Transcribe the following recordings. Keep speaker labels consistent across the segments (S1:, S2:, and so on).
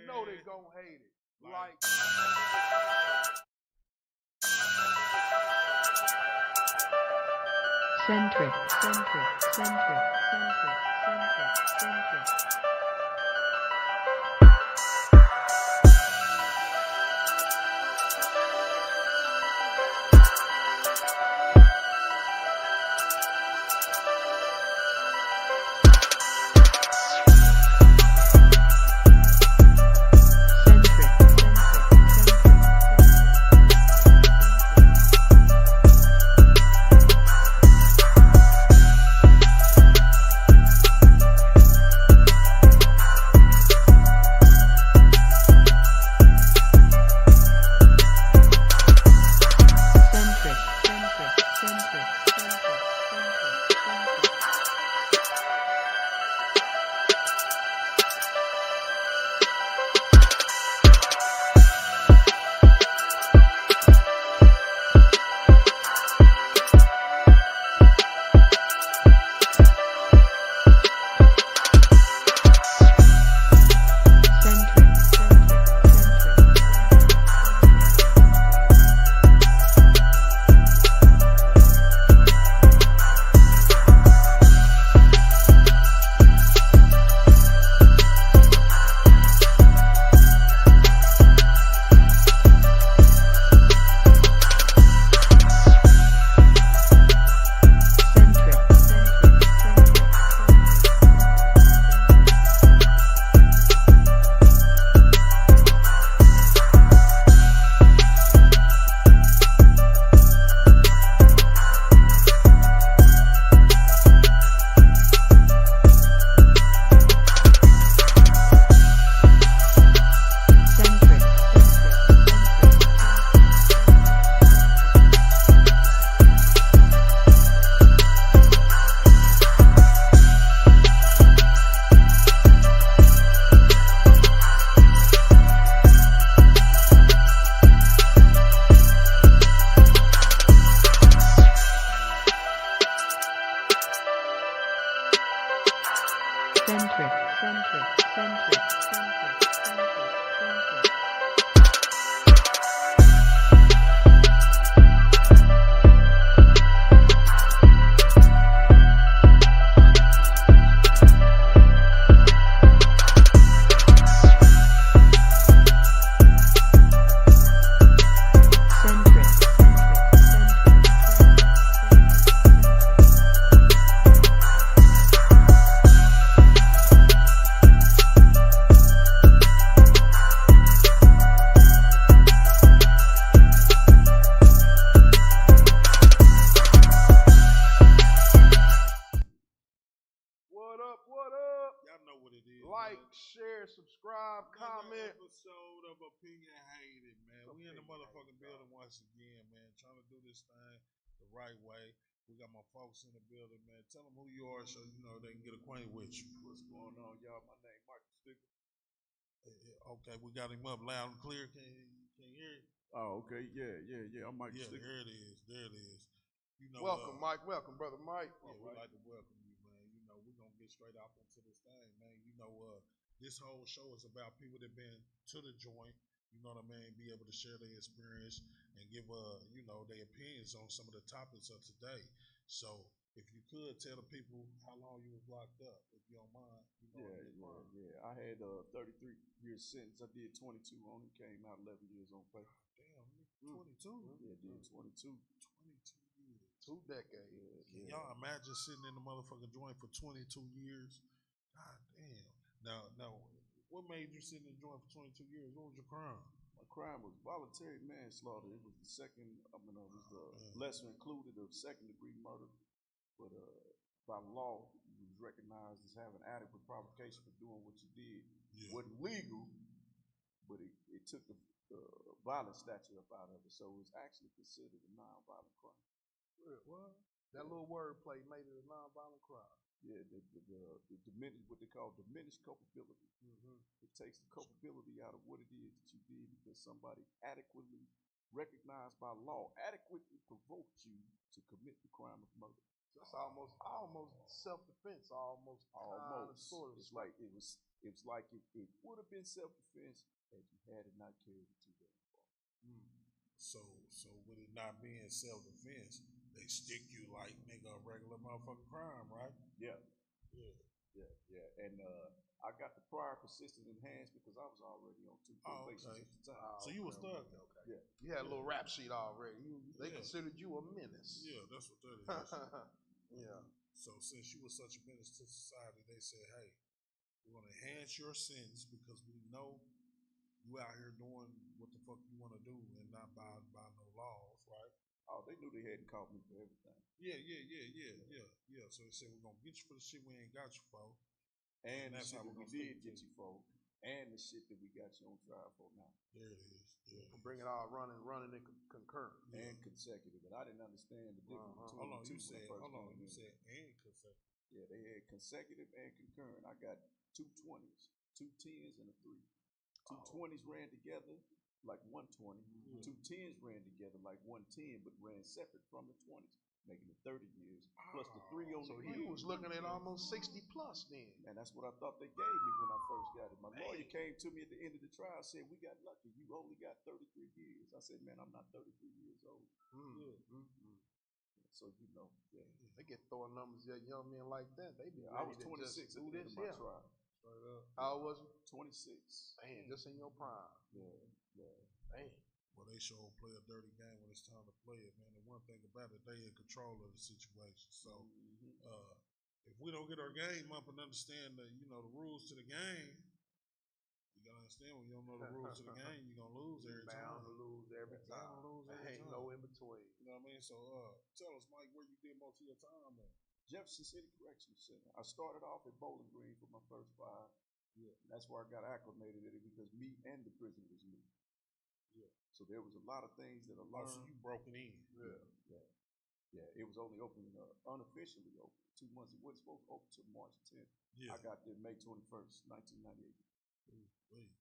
S1: know they gonna hate it. Like
S2: centric, centric, centric, centric, centric, centric. Centric, centric, centric, centric, centric, centric.
S1: what up?
S3: Y'all know what it is.
S1: Like,
S3: man.
S1: share, subscribe, comment.
S3: Episode of Opinion Hated, man. We in the motherfucking building once again, man. Trying to do this thing the right way. We got my folks in the building, man. Tell them who you are so you know they can get acquainted with you.
S4: What's going on, y'all? My name Michael Stigler.
S3: Okay, we got him up loud and clear. Can you hear it?
S4: Oh, okay. Yeah. I'm Michael
S3: Yeah,
S4: Stigler.
S3: there it is. You know,
S1: Welcome, Mike. Welcome, brother Mike.
S3: Yeah, we like to welcome you, man. You know, we're gonna get straight off into this thing, man. You know, this whole show is about people that been to the joint, you know what I mean, be able to share their experience and give you know, their opinions on some of the topics of today. So if you could tell the people how long you was locked up, if you don't mind, you know.
S4: Yeah. I had a 33-year sentence. I did 22 on it, came out 11 years on paper.
S3: Damn, 22?
S4: Yeah, did 22.
S3: 22 years.
S1: 2 decades.
S3: Can y'all imagine sitting in the motherfucking joint for 22 years? God damn. Now, what made you sit in the joint for 22 years? What was your crime?
S4: My crime was voluntary manslaughter. It was the second, it was the lesser included of second-degree murder. But by law, you was recognized as having adequate provocation for doing what you did.
S3: Yeah.
S4: It wasn't legal, but it took the violent statute up out of it. So it was actually considered a non-violent crime.
S1: What? That little wordplay made it a non-violent crime.
S4: Yeah, the diminished, what they call diminished culpability.
S1: Mm-hmm.
S4: It takes the culpability out of what it is that you did because somebody adequately recognized by law, adequately provoked you to commit the crime of murder.
S1: That's almost self-defense, almost. Sort of.
S4: It's like it was like it would have been self-defense had you had it not carried it too damn far.
S3: So with it not being self-defense, they stick you like nigga a regular motherfucking crime, right?
S4: Yeah.
S3: Yeah.
S4: And I got the prior persistent enhanced because I was already on 2 probations
S3: okay.
S4: at the time.
S3: So you was thugging.
S1: Okay.
S4: Yeah.
S1: You had a little rap sheet already. They
S3: Yeah.
S1: considered you a menace.
S3: Yeah, that's what that is.
S1: Yeah.
S3: So since you were such a menace to society, they said, hey, we're gonna enhance your sentence because we know you out here doing what the fuck you want to do and not by no laws, right?
S4: Oh, they knew they hadn't caught me for everything.
S3: Yeah. So they said we're gonna get you for the shit we ain't got you for,
S4: and the
S3: that's
S4: shit
S3: how
S4: that
S3: we're
S4: we
S3: gonna
S4: did
S3: stick
S4: get you for, and the shit that we got you on trial for now.
S3: There it is. Yeah.
S1: Bring it all running and concurrent.
S4: And consecutive, and I didn't understand the difference between
S3: Hold on,
S4: the two.
S3: you said and consecutive.
S4: Yeah, they had consecutive and concurrent. I got 2 20s, 2 10s, and a 3. 2 20s ran together like 120. 2 10s ran together like 110, but ran separate from the 20s, making it 30 years plus the 3 on
S1: So
S4: the
S1: you
S4: end.
S1: was looking at almost 60 plus then.
S4: And that's what I thought they gave me when I first got it. My lawyer came to me at the end of the trial, said, "We got lucky. You only got 33 years." I said, "Man, I'm not 33 years old." So
S1: They get throwing numbers at young men like that. They be
S4: I
S1: ready
S4: was
S1: to
S4: 26
S1: just
S4: at
S1: do
S4: the end
S1: this
S4: of my
S1: here.
S4: trial.
S3: Straight up.
S1: How old was you?
S4: 26.
S1: Man, just in your prime.
S4: Yeah.
S1: Man.
S3: Well, they sure play a dirty game when it's time to play it, man. And one thing about it, they in control of the situation. So, if we don't get our game up and understand the rules to the game, you gotta understand when you don't know the rules to the game, you're gonna lose every time.
S1: Bound to lose every time. Ain't no in between.
S3: You know what I mean? So, tell us, Mike, where you did most of your time at?
S4: Jefferson City Correctional Center. I started off at Bowling Green for my first 5. Yeah. That's where I got acclimated at it because me and the prison was new. Yeah. So there was a lot of things that I learned.
S3: So you broke it in.
S4: Yeah. It was only open, unofficially open 2 months. It wasn't supposed to open until March 10th.
S3: Yeah.
S4: I got there May 21st, 1998.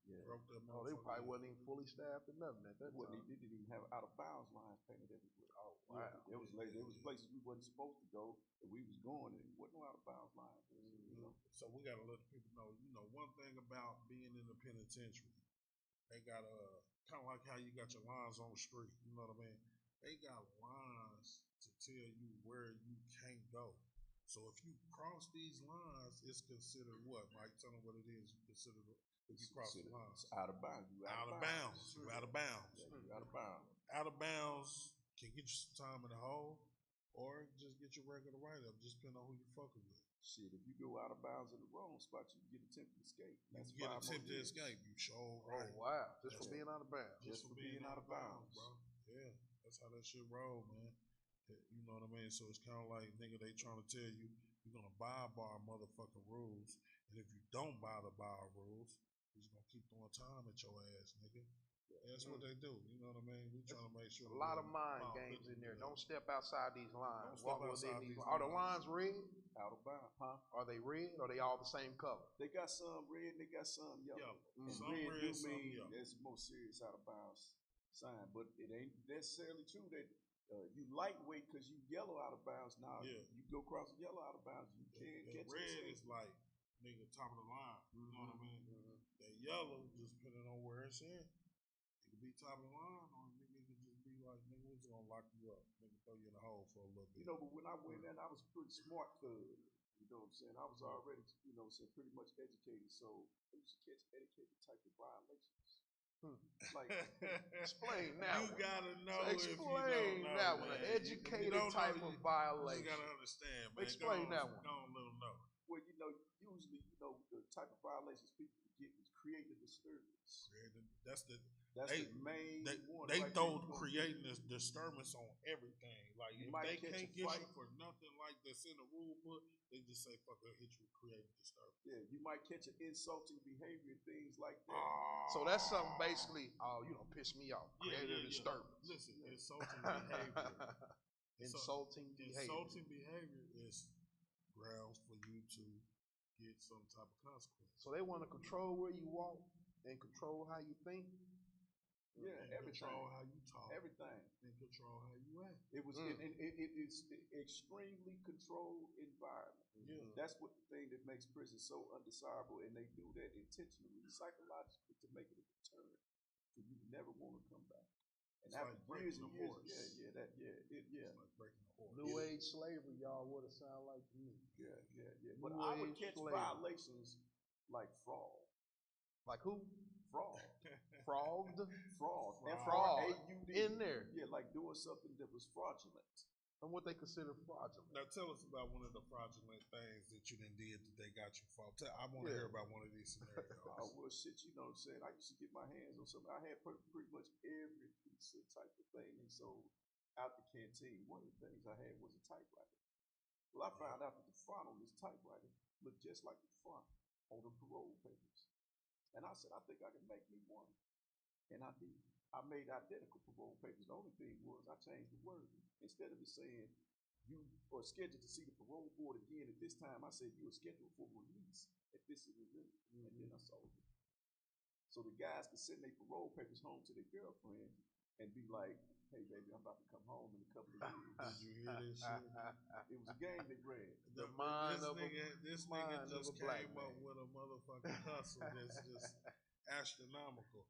S3: Yeah. Broke that
S1: they probably wasn't even fully staffed or nothing at that time.
S4: They didn't even have out of bounds lines painted everywhere.
S1: Oh wow!
S4: There was places we wasn't supposed to go, and we was going, and there wasn't no out of bounds lines.
S3: So we gotta let the people know. One thing about being in the penitentiary, they got kind of like how you got your lines on the street. You know what I mean? They got lines to tell you where you can't go. So if you cross these lines, it's considered what? Mike, tell them what it is. You consider if you cross the lines.
S4: It's out of bounds. You
S3: out of bounds. You out of bounds.
S4: Yeah, you out of bounds.
S3: Out of bounds can get you some time in the hole, or just get your regular write-up, just depending on who you fucking with.
S4: Shit, if you go out of bounds in the wrong spot, you can get attempted escape.
S3: You get attempted escape. You show right.
S1: Oh wow! Just for being out of bounds.
S4: Just for being out of bounds,
S3: bro. Yeah, that's how that shit roll, man. You know what I mean? So it's kind of like, nigga, they trying to tell you you're gonna abide by our motherfucking rules, and if you don't abide by our rules, he's gonna keep throwing time at your ass, nigga. That's what they do. You know what I mean? We trying to make sure.
S1: A lot of mind games in there. Don't step outside these lines.
S3: Walk within these lines.
S1: Are the lines red?
S4: Out of bounds, huh?
S1: Are they red? Or are they all the same color?
S4: They got some red and they got some yellow. And
S3: Some
S4: red
S3: red,
S4: do
S3: some
S4: mean
S3: yellow.
S4: that's the most serious out of bounds sign, but it ain't necessarily true that you lightweight because you yellow out of bounds. Now you go across the yellow out of bounds, you can't catch it.
S3: Red is like nigga top of the line. You know what I mean? That yellow, just depending on where it's in, it could be top of the line, or nigga it could just be like, nigga, we're just gonna lock you up, nigga, throw you in the hole for a little bit.
S4: But when I went in, I was pretty smart thug. You know what I'm saying? I was already, pretty much educated, so I used to catch educated type of violations. Like,
S1: explain that.
S3: You gotta know.
S1: Explain
S3: if you don't know,
S1: that
S3: man.
S1: one. An educated type of violation.
S3: You gotta understand, man.
S1: Explain that one.
S3: Go on, let them know.
S4: Well, usually, the type of violations people get is creating a disturbance.
S3: That's the
S4: main one.
S3: They throw creating this disturbance on everything. Like
S4: you
S3: if they can't get
S4: fight.
S3: you for nothing like that's in the rule book, they just say fuck, they'll hit you with creating disturbance.
S4: Yeah, you might catch an insulting behavior and things like that.
S1: So that's something basically, piss me off. Creating a disturbance.
S3: Listen, insulting behavior.
S1: Insulting behavior.
S3: Insulting behavior is grounds for you to get some type of consequence.
S1: So they want to control where you walk and control how you think.
S4: Yeah,
S3: and
S4: everything.
S3: control how you talk.
S4: Everything.
S3: And control how you act.
S4: It was it's extremely controlled environment.
S3: Yeah.
S4: That's what the thing that makes prison so undesirable, and they do that intentionally, psychologically, to make it a deterrent. So you never want to come back. And
S3: It's
S4: after
S3: like
S4: years
S3: breaking
S4: and
S3: a
S4: years,
S3: horse. It's like breaking a horse.
S1: New age slavery, y'all, what it sound like to me.
S4: Yeah. But
S1: New
S4: I would
S1: age
S4: catch
S1: slavery.
S4: violations like fraud.
S1: Like who?
S4: Fraud.
S1: Frogged?
S4: Fraud.
S1: Fraud.
S4: F-R-A-U-D.
S1: In there.
S4: Yeah, like doing something that was fraudulent.
S1: And what they consider fraudulent.
S3: Now tell us about one of the fraudulent things that you done did that they got you for. I want to hear about one of these scenarios.
S4: Oh, well, shit, you know what I'm saying? I used to get my hands on something. I had pretty much every piece of type of thing they sold out the canteen. One of the things I had was a typewriter. Well, I found out that the front on this typewriter looked just like the front on the parole papers. And I said, I think I can make me one. And I did. I made identical parole papers. The only thing was I changed the wording. Instead of it saying you are scheduled to see the parole board again at this time, I said you are scheduled for release at this event. And then I sold it. So the guys could send their parole papers home to their girlfriend and be like, hey, baby, I'm about to come home in a couple of years.
S3: Did you hear this shit?
S4: It was a game they read.
S3: This nigga just came up with a motherfucking hustle that's just astronomical.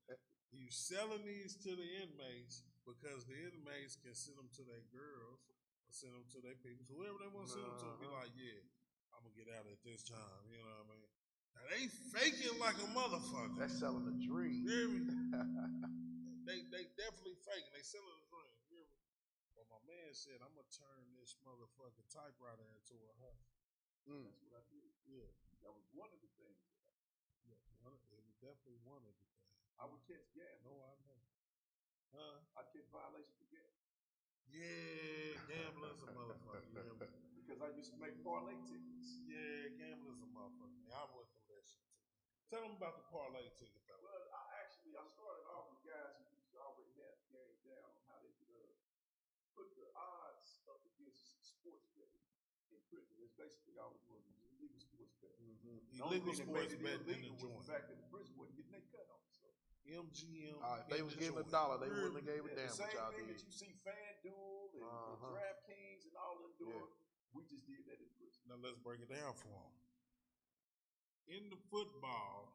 S3: You selling these to the inmates because the inmates can send them to their girls or send them to their people, whoever they want to send them to. Be like, yeah, I'm gonna get out at this time. You know what I mean? Now they faking like a motherfucker.
S1: That's selling a dream.
S3: You hear me? They definitely faking. They selling a dream. You hear me? But my man said, I'm gonna turn this motherfucking typewriter into a hustle.
S4: That's what I did.
S3: Yeah.
S4: That was one of the things.
S3: Yeah, it was definitely one of the things.
S4: I would catch gas.
S3: No, I know.
S4: I'd catch violations for gas.
S3: Yeah, gambling's a motherfucker. You know?
S4: Because I used to make parlay tickets.
S3: Yeah, gambling's a motherfucker. I went through that shit too. Tell them about the parlay ticket, though.
S4: Well, I started off with guys who already had the game down on how they could put the odds up against sports betting in prison. That's basically all it was. It was illegal sports betting.
S3: Illegal sports betting in the
S4: was
S3: joint.
S4: the fact that the prison wasn't getting their cut on. So
S3: MGM.
S1: If they was getting $1, they wouldn't have gave a damn what y'all
S4: did. The same thing
S1: did.
S4: that you see FanDuel and DraftKings and all them doing, we just did that in prison.
S3: Now let's break it down for them. In the football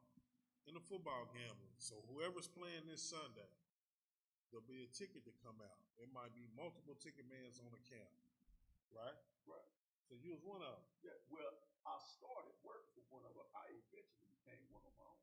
S3: gambling, so whoever's playing this Sunday, there'll be a ticket to come out. There might be multiple ticket mans on the camp, right?
S4: Right.
S3: So you was one of them.
S4: Yeah. Well, I started working for one of them. I eventually became one of my own.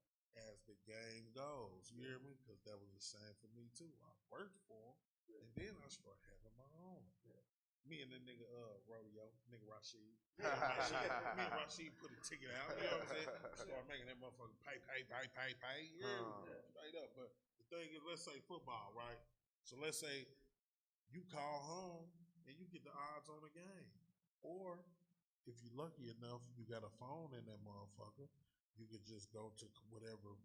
S3: As the game goes, you hear me? Because that was the same for me too. I worked for them, and then I started having my own. Yeah. Me and the nigga Rodeo, nigga Rashid. Me and Rashid put a ticket out. You know what I'm saying? Started making that motherfucker pay. You hear me? Straight up. But the thing is, let's say football, right? So let's say you call home and you get the odds on the game, or if you're lucky enough, you got a phone in that motherfucker. You could just go to whatever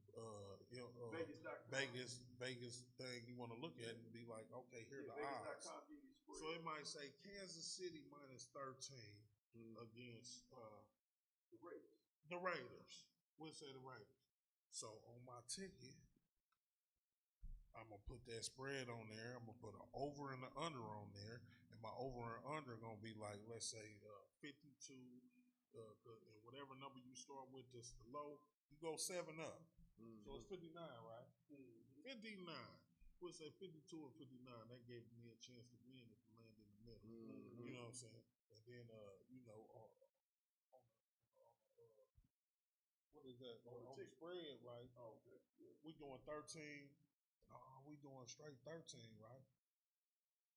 S3: Vegas thing you want to look at and be like, okay, here are the odds. So it might say Kansas City minus 13 against the Raiders. We'll say the Raiders. So on my ticket, I'm gonna put that spread on there. I'm gonna put an over and an under on there, and my over and under gonna be like, let's say 52. And whatever number you start with, just the low, you go 7 up. So it's 59, right? 59. We'll say 52 and 59. That gave me a chance to win if you land in the middle. You know what I'm saying? And then, what is that? On the spread, right?
S4: Oh, okay. Yeah.
S3: We doing 13. We doing straight 13, right?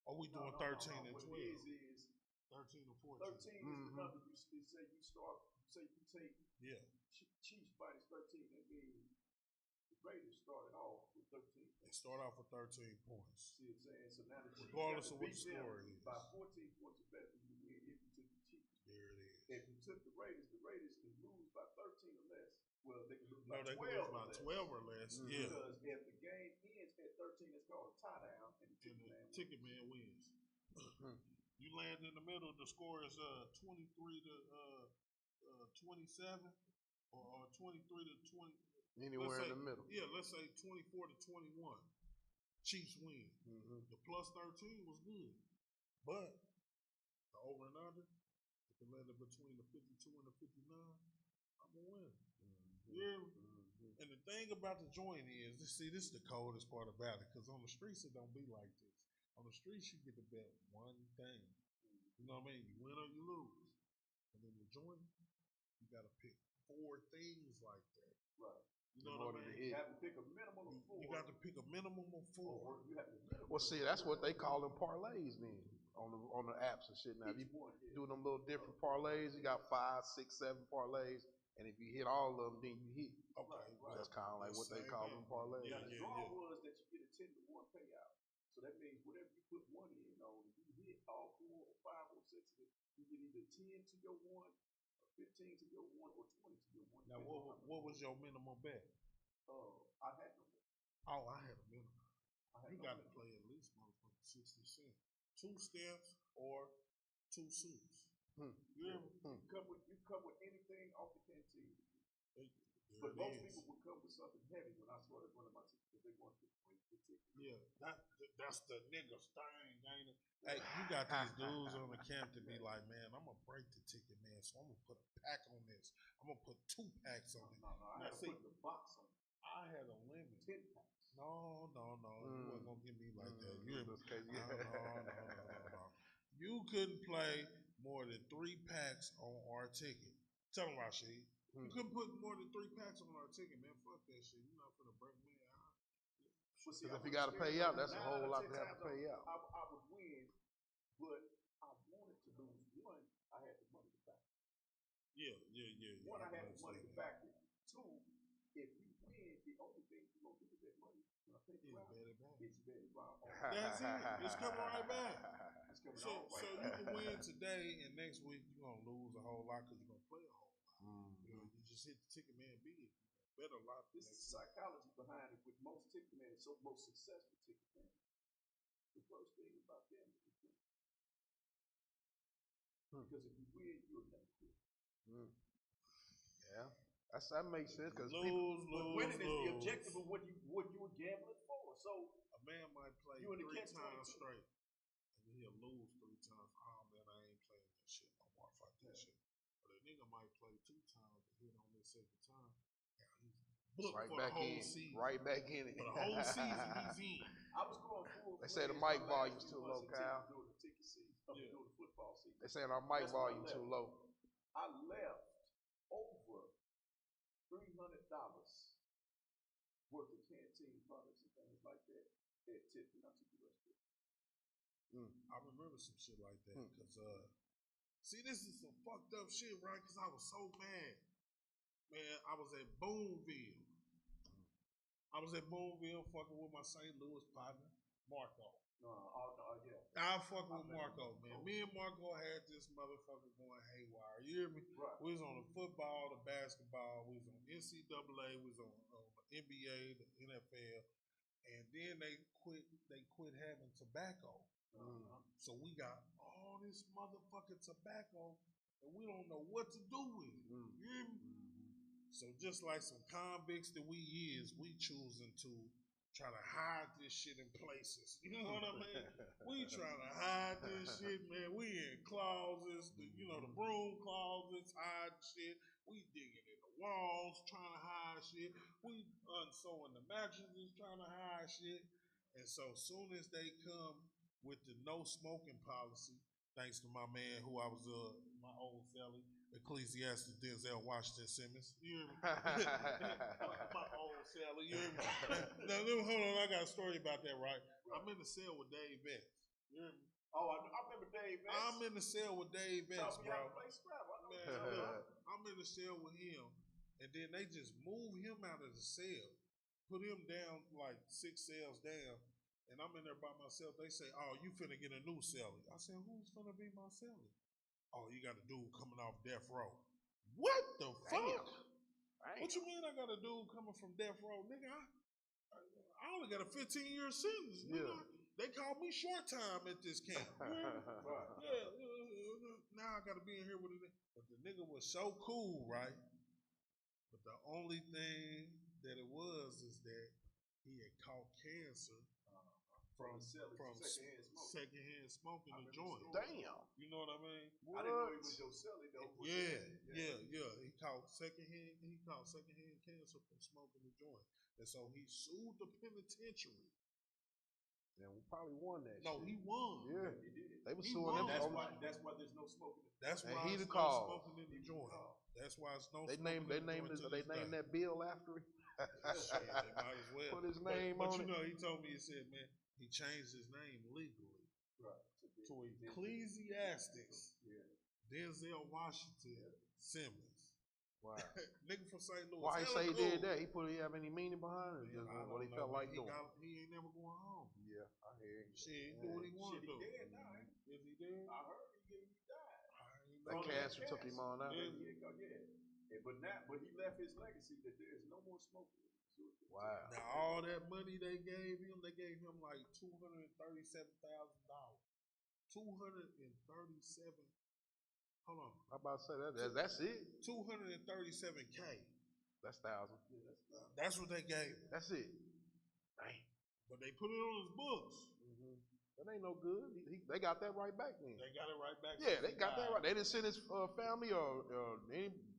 S3: Or we doing 13 and 12?
S4: What it is
S3: 13 or 14.
S4: 13 is the number you say you start. Say you take Chiefs minus 13. That means the Raiders started off with 13.
S3: They start off with 13 points.
S4: See what I'm saying? So now the Chiefs
S3: regardless of what the score is,
S4: by 14 points or better, you win if you took the Chiefs.
S3: There it is.
S4: If you took the Raiders can lose by 13 or less. Well, they can lose
S3: by 12
S4: or less.
S3: 12 or less. Yeah.
S4: Because if the game ends at 13, it's called a tie down, and the
S3: ticket man wins. You land in the middle, the score is 23 to 27 or 23 to 20.
S1: Anywhere in the middle.
S3: Yeah, let's say 24 to 21. Chiefs win. The plus 13 was good. But the over and under, if it landed between the 52 and the 59, I'm going to win. Yeah. And the thing about the joint is, see, this is the coldest part about it, because on the streets it don't be like this. On the streets you get to bet one thing. You know what I mean? You win or you lose. And then the joint, you got to pick 4 things like that.
S4: Right.
S3: You know what I mean?
S4: You have to pick a minimum of 4.
S3: You got to pick a minimum of 4.
S1: Well, see, that's what they call them parlays then on the apps and shit. Now, if you do them little different parlays, you got 5, 6, 7 parlays, and if you hit all of them, then you hit.
S3: Okay, right.
S1: That's kind of like what they call them parlays.
S4: Yeah, the draw was that you get a 10-to-1 payout. So that means whatever you put money in on, if you hit all 4 or 5 or 6 of it, you get either 10 to your 1, or 15 to your 1, or 20 to your 1.
S3: Now, what was your minimum bet?
S4: I had no one.
S3: Oh, I had a minimum. You got to play at least motherfucking 60 cents. 2 steps or 2 suits.
S4: You come with anything off the canteen. But most people would come with something heavy when I started running my ticket because they wanted to break the ticket.
S3: Yeah, that's the niggas thing, ain't it? Hey, you got these dudes on the camp to be like, man, I'm gonna break the ticket, man. So I'm gonna put a pack on this. I'm gonna put 2 packs on it.
S4: No, I had to put the box on it.
S3: I had a limit.
S4: 10 packs.
S3: No. You wasn't gonna get me like that. No. You couldn't play more than 3 packs on our ticket. Tell them, Rashid. You couldn't put more than 3 packs on our ticket, man. Fuck that shit. You're not gonna break me out.
S1: Because if you got to pay out, that's a whole lot to have to pay out.
S4: I would win, but I wanted to lose. 1, I had the money to back it.
S3: Yeah.
S4: 1, I had the money to back it. 2, if you win, the only thing you're going to do with that money, when I pay you out, it's bet it right.
S3: That's it. It's coming right back. So
S4: right
S3: you can win today, and next week you're going to lose a whole lot because you're going to play a whole lot. You know, you just hit the ticket man big. Bet a lot.
S4: This is psychology behind it with most ticket men, so most successful ticket men. The first thing about them is win. Because if you win, you'll never quit.
S1: Yeah, that makes sense. Because
S4: winning is the objective of what you were gambling for. So
S3: a man might play 3 times straight, and he'll lose 3 times. Oh man, I ain't playing that shit no more. Fuck that shit. But a nigga might play 2 times and hit on this second time.
S1: Right back in. Right back in it.
S3: For the whole season, he's in.
S4: I was going full.
S1: They say the mic volume's too low, Kyle.
S4: During the ticket season, during the football season.
S1: They saying our mic volume too low.
S4: I left over $300 worth of canteen products and things like that at tip when I took the rest of it.
S3: I remember some shit like that because, see, this is some fucked up shit, right? Because I was so mad. Man, I was at Boonville. Fucking with my St. Louis partner, Marco.
S4: Yeah.
S3: I fucking with Marco, man. Me and Marco had this motherfucker going haywire. You hear me?
S4: Right.
S3: We was on the football, the basketball, we was on NCAA, we was on the NBA, the NFL, and then they quit having tobacco. So we got all this motherfucking tobacco, and we don't know what to do with it. You hear me? So just like some convicts that we is, we choosing to try to hide this shit in places. You know what I mean? We trying to hide this shit, man. We in closets, the broom closets, hide shit. We digging in the walls, trying to hide shit. We unsewing the mattresses, trying to hide shit. And so soon as they come with the no smoking policy, thanks to my man who I was my old celly, Ecclesiastes Denzel Washington Simmons. You hear me? My old celly. You hear me? Now, hold on, I got a story about that, right? I'm in the cell with Dave Betts. You hear me?
S4: Oh, I remember Dave Betts.
S3: I'm in the cell with Dave Betts, bro.
S4: Man,
S3: I'm in the cell with him, and then they just move him out of the cell, put him down like 6 cells down, and I'm in there by myself. They say, "Oh, you finna get a new celly." I said, "Who's finna be my celly?" "Oh, you got a dude coming off death row." What the fuck? What you mean I got a dude coming from death row? Nigga, I only got a 15-year sentence. Nigga. They called me short time at this camp. Now I got to be in here with it. But the nigga was so cool, right? But the only thing that it was is that he had caught cancer from secondhand smoking the joint.
S1: Damn.
S3: You know what I mean?
S1: What?
S4: I didn't know he was your celly though.
S3: Yeah. He caught secondhand cancer from smoking the joint. And so he sued the penitentiary.
S1: Yeah, we probably won that.
S3: No,
S1: shit.
S3: he won.
S1: Yeah,
S4: He did.
S1: they was
S3: He
S1: suing
S3: won.
S1: them.
S4: That's why there's no smoking.
S3: That's
S1: And
S3: why
S1: he
S3: it's
S1: the
S3: no
S1: cause.
S3: smoking in the joint. That's why it's no
S1: They
S3: smoking
S1: named
S3: in the joint.
S1: they named that bill after him.
S3: Shit, they might as well.
S1: Put his name
S3: but
S1: on
S3: you
S1: it.
S3: know, he told me, he said, man, he changed his name legally to Ecclesiastics Denzel Washington Simmons.
S1: Wow.
S3: Nigga from St. Louis.
S1: Why he
S3: Hella
S1: say he
S3: cool.
S1: did that? He have any meaning behind it?
S3: Man,
S1: Just
S3: I
S1: what he
S3: don't
S1: felt
S3: know,
S1: like
S3: man.
S1: doing.
S3: He ain't never going home.
S1: Yeah, I hear you.
S3: Shit, he do what he want to do.
S4: He dead now, ain't he?
S3: Is he dead?
S4: I heard he died.
S1: That cancer took him on out.
S4: But he left his legacy that there's no more smoking.
S1: Wow.
S3: Now all that money they gave him like $237,000. 237. Hold on.
S1: I'm about to say that's it.
S3: 237K.
S1: That's thousand.
S3: That's what they gave him.
S1: That's it. Dang.
S3: But they put it on his books.
S1: Mm-hmm. That ain't no good. They got that right back then.
S3: They got it right back.
S1: Yeah, they got that right. They didn't send his family or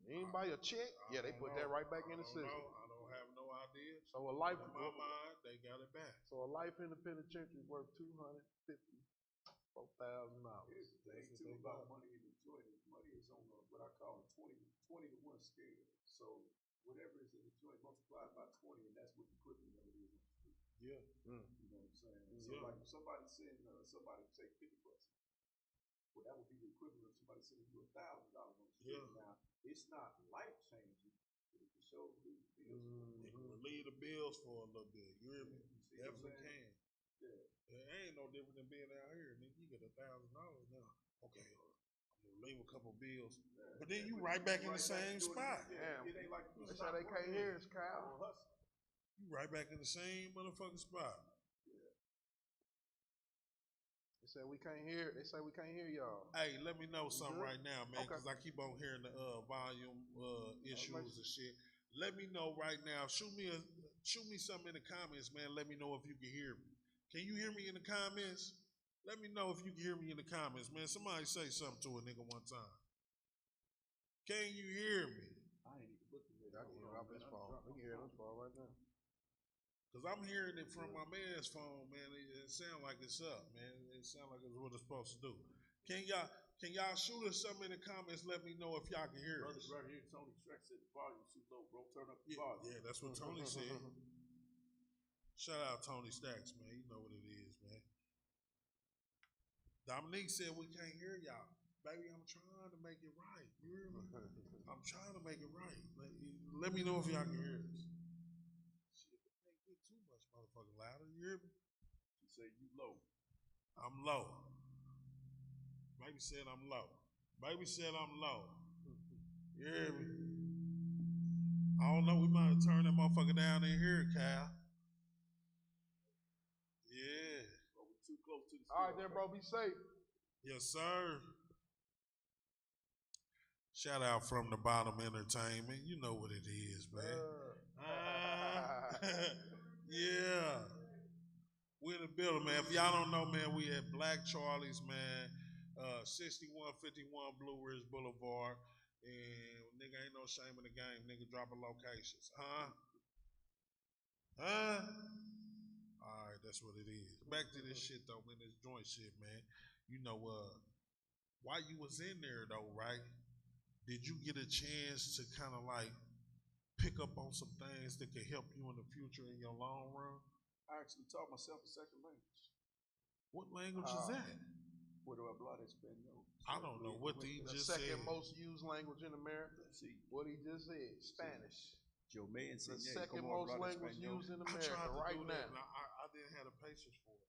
S1: anybody a check. Yeah, they put that right back in the system.
S3: I don't have no idea.
S1: So a life
S3: in my mind, they got it back.
S1: So a life in the penitentiary is worth $254,000.
S4: Here's the thing too about money in Detroit. Money is on what I call a 20 to 1 scale. So whatever is in the joint multiplied by 20, and that's what the equivalent of it is on the street.
S3: Yeah.
S1: Mm.
S4: You know what I'm saying? So like if somebody send somebody say $50, well that would be the equivalent of somebody sending you $1,000 on the street.
S3: Yeah.
S4: Now it's not life changing, but it can show relieve the bills.
S3: It can relieve the bills for a little bit. You hear me? Definitely can.
S4: Yeah.
S3: It ain't no different than being out here. Nigga, you get $1,000 now. Okay, I'm gonna leave a couple bills, but then you right back in the same spot.
S1: Damn.
S4: It ain't like
S1: They say they can't hear us, Kyle.
S3: You right back in the same motherfucking spot.
S1: They say we can't hear. They say we can't hear y'all.
S3: Hey, let me know something
S1: good?
S3: right now, man,
S1: Okay.
S3: because I keep on hearing the volume issues and shit. Let me know right now. Shoot me something in the comments, man. Let me know if you can hear me. Can you hear me in the comments? Let me know if you can hear me in the comments, man. Somebody say something to a nigga one time. Can you hear me?
S4: I ain't even looking at it.
S1: I can hear it off his phone. We can hear it on his phone right now.
S3: Cause I'm hearing it from my man's phone, man. It sound like it's up, man. It sound like it's what it's supposed to do. Can y'all shoot us something in the comments? Let me know if y'all can hear us.
S4: Right here, Tony Stretch said the volume too low, bro. Turn up the volume.
S3: Yeah, that's what Tony said. Shout out Tony Stacks, man. You know what it is, man. Dominique said we can't hear y'all. Baby, I'm trying to make it right. You hear me? I'm trying to make it right. Let me know if y'all can hear us. Shit, it can't get too much motherfucking louder. You hear me?
S4: She said you low.
S3: I'm low. Baby said I'm low. Baby said I'm low. You hear me? I don't know. We might have turned that motherfucker down in here, Cal. Yeah.
S4: Bro, we too close to the
S1: All right, then, bro. Be safe.
S3: Yes, sir. Shout out from the bottom entertainment. You know what it is, man. Yeah. We're in the building, man. If y'all don't know, man, we at Black Charlie's, man. 6151 Blue Ridge Boulevard. And nigga ain't no shame in the game. Nigga dropping locations. Huh? All right, that's what it is. Back to this shit, though, man. This joint shit, man. You know, while you was in there, though, right? Did you get a chance to kind of like pick up on some things that could help you in the future in your long run?
S4: I actually taught myself a second language.
S3: What language is that?
S4: Where do I blood español?
S3: I don't know what he
S1: The
S3: just
S1: second
S3: said.
S1: most used language in America.
S4: See,
S1: What he just said, Spanish.
S4: Joe me
S1: The
S4: enseñé
S1: second
S4: cómo
S1: most
S4: hablar
S1: language
S4: español.
S1: used in
S3: I
S1: America
S3: tried to
S1: right
S3: do that,
S1: now.
S3: and I didn't have the patience for it.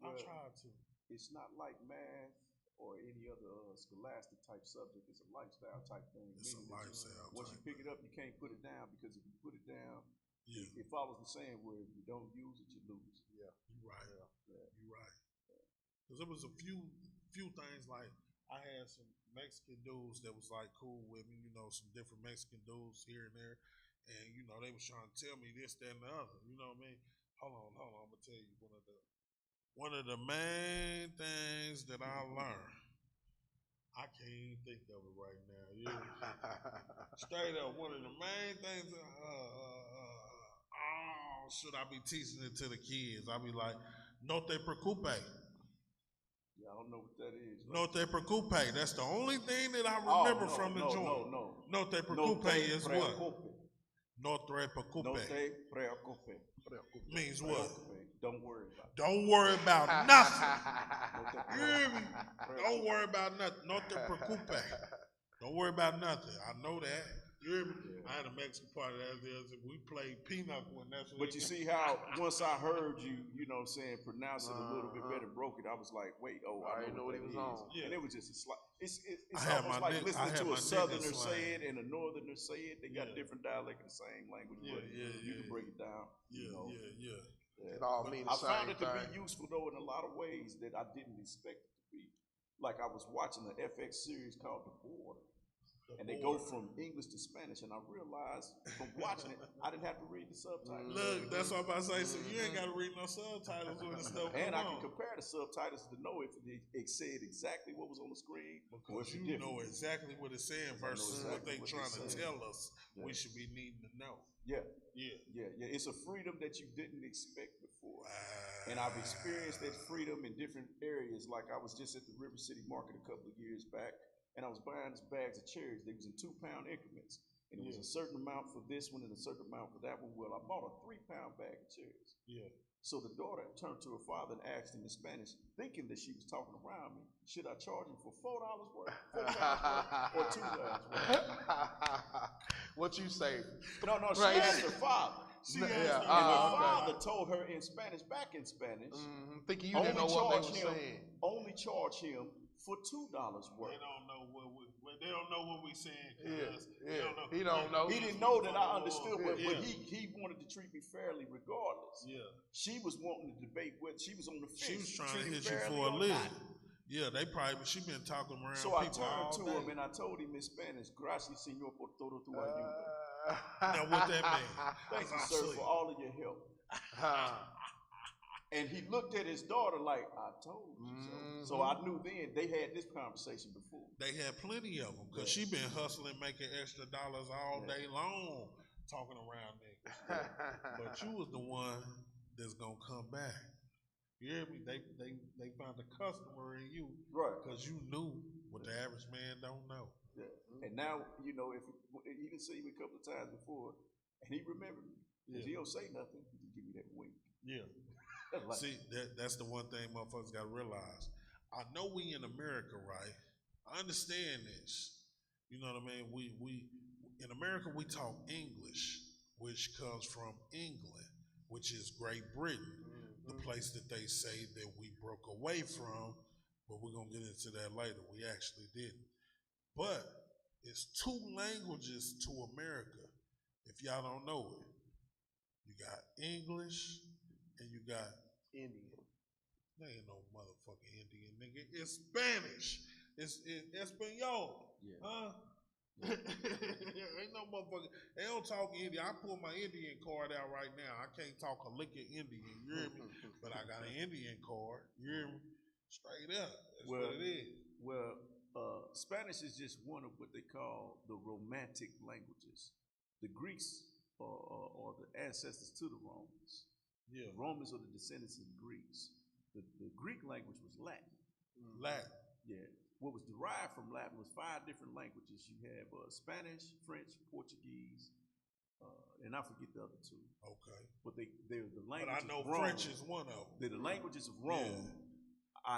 S3: I
S4: Well,
S3: tried to.
S4: It's not like math or any other scholastic type subject. It's a lifestyle type thing.
S3: It's a
S4: meaning that
S3: lifestyle
S4: once you
S3: type
S4: pick it up, you can't put it down because if you put it down,
S3: Yeah,
S4: it follows the saying where if you don't use it, you lose.
S1: Yeah.
S3: you're right.
S4: Yeah.
S3: You're right. Because there was a few things like I had some Mexican dudes that was like cool with me, you know, some different Mexican dudes here and there, and you know they was trying to tell me this, that, and the other. You know what I mean? Hold on. I'm gonna tell you one of the One of the main things that I learned, I can't even think of it right now. Straight up, one of the main things. Should I be teaching it to the kids? I be like, no te preocupe.
S4: Yeah, I don't know what that is.
S3: No te preocupe. That's the only thing that I remember from the joint. No te preocupe is what? No te preocupe.
S4: No te preocupe.
S3: Means what?
S4: Don't worry about it.
S3: Don't worry about nothing. You hear me? Don't worry about nothing. No te preocupe. Don't worry about nothing. I know that. You hear me? Yeah. I had a Mexican party that we played pinochle and that's what.
S4: But you see how once I heard you, you know what I'm saying, pronounce it a little bit better, broke it, I was like, wait, I know what it is. Yeah. And it was just a slight, it's almost like listening to a southerner say it and a northerner say it. They got different dialect in the same language, but you can break it down.
S3: Yeah.
S1: It all means the
S4: I found it to be useful though in a lot of ways that I didn't expect it to be. Like I was watching an FX series called The Border. And they go from English to Spanish, and I realized from watching it, I didn't have to read the subtitles.
S3: Look, that's what I'm about to say. So you ain't got to read no subtitles when the stuff
S4: and I can compare the subtitles to know if it said exactly what was on the screen.
S3: Because you know exactly what it's saying versus what they trying to tell us we should be needing to know.
S4: Yeah. It's a freedom that you didn't expect before. And I've experienced that freedom in different areas. Like I was just at the River City Market a couple of years back. And I was buying these bags of cherries. They was in 2-pound increments. And it was a certain amount for this one and a certain amount for that one. Well, I bought a 3-pound bag of cherries. Yeah. So the daughter turned to her father and asked him in Spanish, thinking that she was talking around me, should I charge him for $4 worth, $4 worth, or $2 worth?
S1: What you say?
S4: No, she asked her father. And her father told her in Spanish, back in Spanish,
S1: thinking you didn't know what they were saying.
S4: Only charge him for $2 worth.
S3: They don't know what we saying.
S1: He don't know.
S4: He didn't know that I understood, but he wanted to treat me fairly regardless. Yeah. She was wanting to debate whether she was on the fence.
S3: She was trying to hit you for a living. Yeah, she been talking around.
S4: So I turned to him and I told him in Spanish, "Gracias, señor, por todo tu ayuda."
S3: Now what that mean?
S4: Thank you, sir, for all of your help. And he looked at his daughter like, I told you so. So I knew then they had this conversation before.
S3: They had plenty of them because she been hustling, making extra dollars all day long, talking around niggas. But you was the one that's gonna come back. You hear me? They found a customer in you, right? Because you knew what the average man don't know.
S4: Yeah. And now you know if he done seen me a couple of times before, and he remembered me. Because he don't say nothing, he just give me that wink. Yeah.
S3: See, that's the one thing motherfuckers got to realize. I know we in America, right? I understand this. You know what I mean? We in America we talk English, which comes from England, which is Great Britain, the place that they say that we broke away from. But we're gonna get into that later. We actually didn't. But it's 2 languages to America. If y'all don't know it, you got English and you got
S1: Indian.
S3: There ain't no motherfucking Indian, nigga. It's Spanish. It's Espanol. Yeah. Huh? Ain't no motherfucker. They don't talk Indian. I pull my Indian card out right now. I can't talk a lick of Indian. You hear me? But I got an Indian card. You hear me? Straight up. That's what it is.
S4: Well, Spanish is just one of what they call the Romantic languages. The Greeks are the ancestors to the Romans. Yeah. The Romans are the descendants of the Greeks. The Greek language was Latin.
S3: Latin.
S4: Yeah. What was derived from Latin was 5 different languages. You have Spanish, French, Portuguese, and I forget the other 2. Okay. But they're the languages.
S3: But I know
S4: Rome.
S3: French is one of them.
S4: They're the languages of Rome,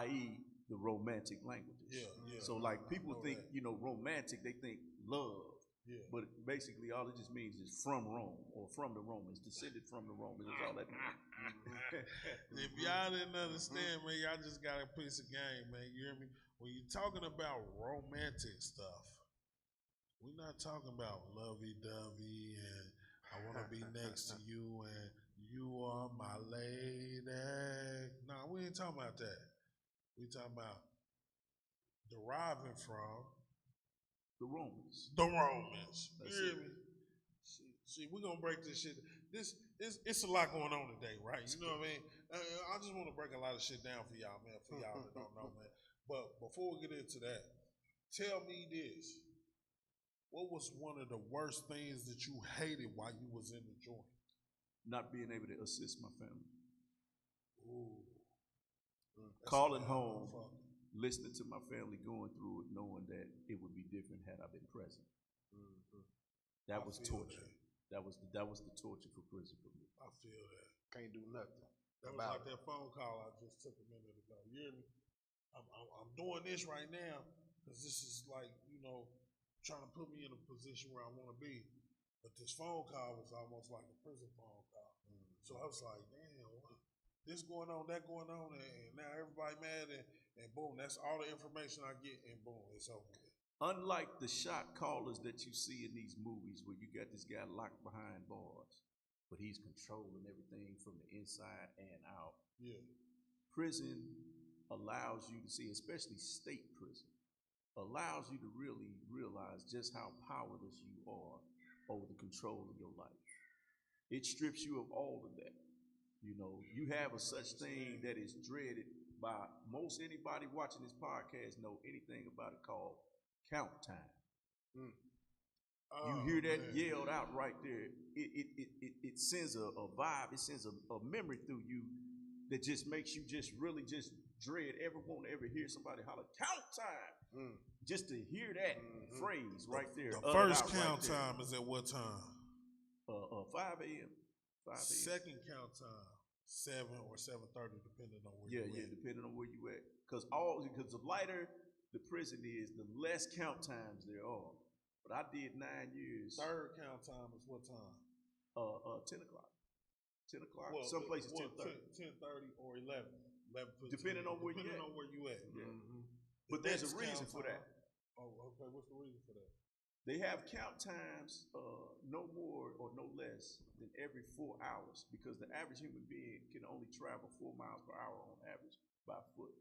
S4: i.e., the Romantic languages. Yeah. So like people think, romantic, they think love. Yeah. But basically, all it just means is from Rome or from the Romans, descended from the Romans. That's all that means.
S3: If y'all didn't understand, man, y'all just got a piece of game, man. You hear me? When you're talking about romantic stuff, we're not talking about lovey-dovey and I want to be next to you and you are my lady. No, we ain't talking about that. We talking about deriving from
S4: the Romans.
S3: The Romans. You hear me? See, we're gonna break this shit. This it's a lot going on today, right? You know what I mean? I just want to break a lot of shit down for y'all, man. For y'all that don't know, man. But before we get into that, tell me this: what was one of the worst things that you hated while you was in the joint?
S4: Not being able to assist my family.
S3: Ooh,
S4: Calling home, listening to my family going through it, knowing that it would be different had I been present. That was torture. That was the torture for prison for me.
S3: I feel that.
S1: Can't do nothing.
S3: That was like that phone call I just took a minute ago. You hear me? I'm doing this right now because this is like, trying to put me in a position where I want to be. But this phone call was almost like a prison phone call. So I was like, damn, this going on, that going on, and now everybody mad, and boom, that's all the information I get, and boom, it's over with.
S4: Unlike the shot callers that you see in these movies where you got this guy locked behind bars, but he's controlling everything from the inside and out.
S3: Yeah.
S4: Prison allows you to see, especially state prison, allows you to really realize just how powerless you are over the control of your life. It strips you of all of that. You have a such thing that is dreaded by most anybody watching this podcast know anything about it called count time. You hear that yelled out right there. It sends a vibe. It sends a memory through you that just makes you just really just dread want to ever hear somebody holler count time. Just to hear that phrase right there.
S3: The first count time is at what time?
S4: 5 a.m. 5 a.m.
S3: Second count time, 7 or 7:30, depending on where you're at.
S4: Depending on where you at. Because the lighter the prison is, the less count times there are. But I did 9 years.
S3: Third count time is what time?
S4: 10 o'clock. 10 o'clock. Some places 10:30.
S3: 10:30 or 11. 11:15.
S4: Depending on where you at.
S3: Depending on where you at.
S4: Yeah. But there's a reason for that.
S3: Oh, okay. What's the reason for that?
S4: They have count times no more or no less than every 4 hours because the average human being can only travel 4 miles per hour on average by foot.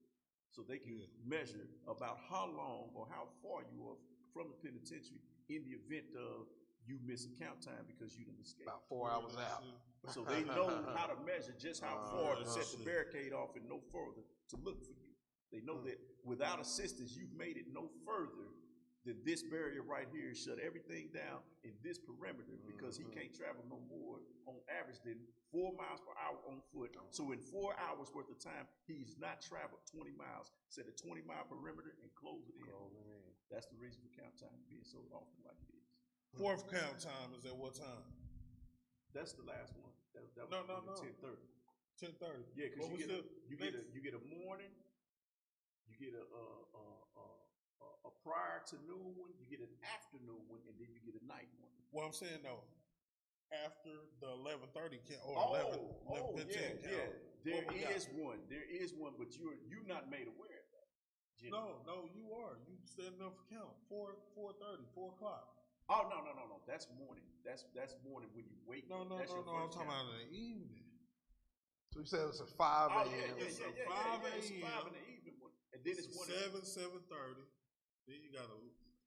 S4: So they can measure about how long or how far you are from the penitentiary in the event of you missing count time because you didn't escape.
S1: About 4 hours out.
S4: So they know how to measure just how far to set the barricade off and no further to look for you. They know that without assistance, you've made it no further than this barrier right here, shut everything down in this perimeter because he can't travel no more on average than 4 miles per hour on foot. So in 4 hours worth of time, he's not traveled 20 miles, set a 20-mile perimeter and close it in. That's the reason for count time being so often like it is.
S3: Fourth count time is at what time?
S4: That's the last one. That
S3: no.
S4: 10:30.
S3: 10:30.
S4: Yeah, because you get a morning, you get a prior to noon one, you get an afternoon one, and then you get a night one.
S3: Well, I'm saying though, after the 11:30 count or 11:15 count.
S4: Yeah. There is one, but you're not made aware of that.
S3: No, you are. You setting up for count 4:30, 4 o'clock.
S4: Oh no. That's morning. That's morning when you wake.
S3: No. I'm talking about in the evening.
S1: So you said it's a 5 a.m.
S3: It's a 5 a.m.
S4: It's 5 in the evening one, and then it's
S3: 7:30. Then you got a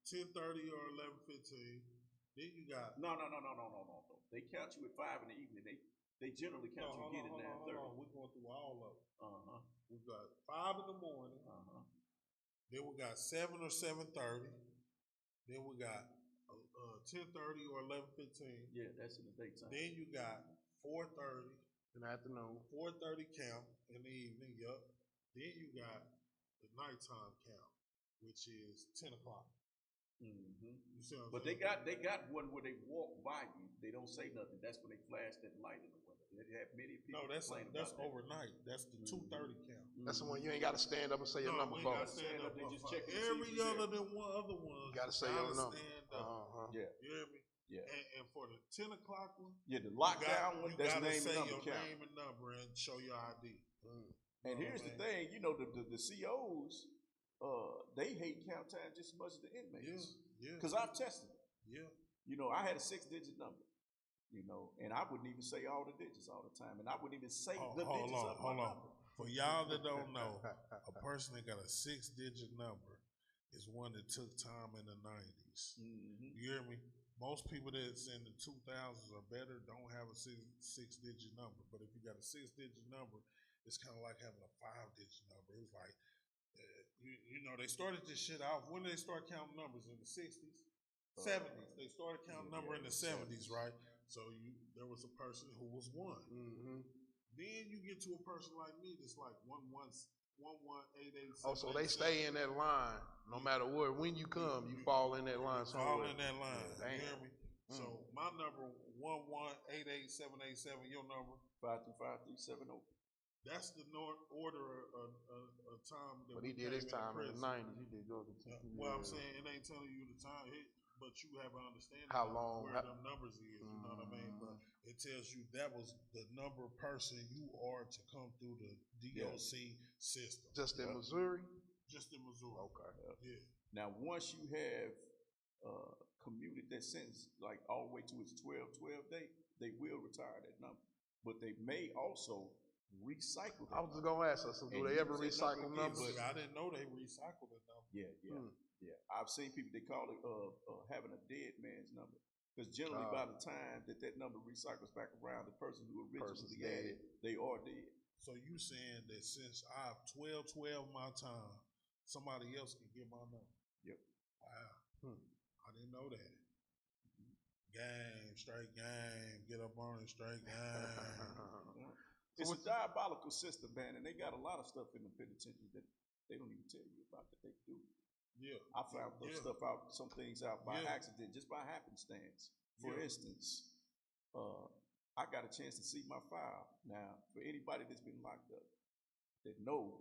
S3: 10:30 or 11:15. Then you got
S4: no. They count you at 5 in the evening. They generally count you again at 9:30.
S3: We're going through all of them. We got 5 in the morning. Then we got 7 or 7:30. Then we got 10:30 or 11:15.
S4: Yeah, that's in the daytime.
S3: Then you got 4:30
S1: in the afternoon.
S3: 4:30 count in the evening. Yup. Then you got the nighttime count, which is 10 o'clock. You see what I'm saying?
S4: They got one where they walk by you. They don't say nothing. That's when they flash that light in the window. They have many people.
S3: No, that's overnight. That's the 2:30 count.
S1: That's the one you ain't got to stand up and say your number.
S3: You ain't got to stand up.
S4: They just check
S3: every other than one other one.
S1: You got to say your number.
S3: Stand up.
S4: Yeah.
S3: You hear me?
S4: Yeah.
S3: And for the 10 o'clock one,
S4: the lockdown one, that's name and number count.
S3: Name and number and show your ID.
S4: And here's the thing, the COs, they hate count time just as much as the inmates.
S3: Yeah.
S4: Because I've tested it.
S3: Yeah.
S4: I had a 6-digit number. And I wouldn't even say all the digits all the time, and I wouldn't even say the digits of my number.
S3: For y'all that don't know, a person that got a 6-digit number is one that took time in the 90s. You hear me? most people that's in the 2000s or better don't have a six-digit number. But if you got a six-digit number, it's kind of like having a five-digit number. It was like, you know, they started this shit off. When did they start counting numbers? In the 60s? 70s. They started counting number in the 70s, right? So there was a person who was one.
S1: Mm-hmm.
S3: Then you get to a person like me that's like 11887.
S1: Oh, so they stay in that line no matter what. When you come, you fall in that line somewhere.
S3: Fall in that line.
S1: Yeah,
S3: you hear me? So my number 1188787. Your number
S4: 525370.
S3: That's the order of time. That
S1: but he did his time in the 90s. He did go to.
S3: Well, I'm saying it ain't telling you the time, but you have an understanding
S1: how
S3: of
S1: long
S3: where them numbers is. You know what I mean? But it tells you that was the number of person you are to come through the DOC system.
S1: Just in Missouri?
S3: Just in Missouri.
S1: Okay.
S3: Yeah.
S4: Now, once you have commuted that sentence, like all the way to its 12/12 date, they will retire that number. But they may also recycle that.
S1: I was just going to ask us, do they ever recycle numbers?
S3: I didn't know they recycled the number.
S4: Yeah. I've seen people, they call it having a dead man's number. Because generally by the time that number recycles back around, the person who originally had it, they are dead.
S3: So you saying that since I've 12/12 my time, somebody else can get my number?
S4: Yep.
S3: Wow. I didn't know that. Game, straight game, get up on it, straight game.
S4: It's a diabolical system, man, and they got a lot of stuff in the penitentiary that they don't even tell you about that they do.
S3: Yeah.
S4: I found some things out by accident, just by happenstance. For instance, I got a chance to see my file. Now, for anybody that's been locked up, that know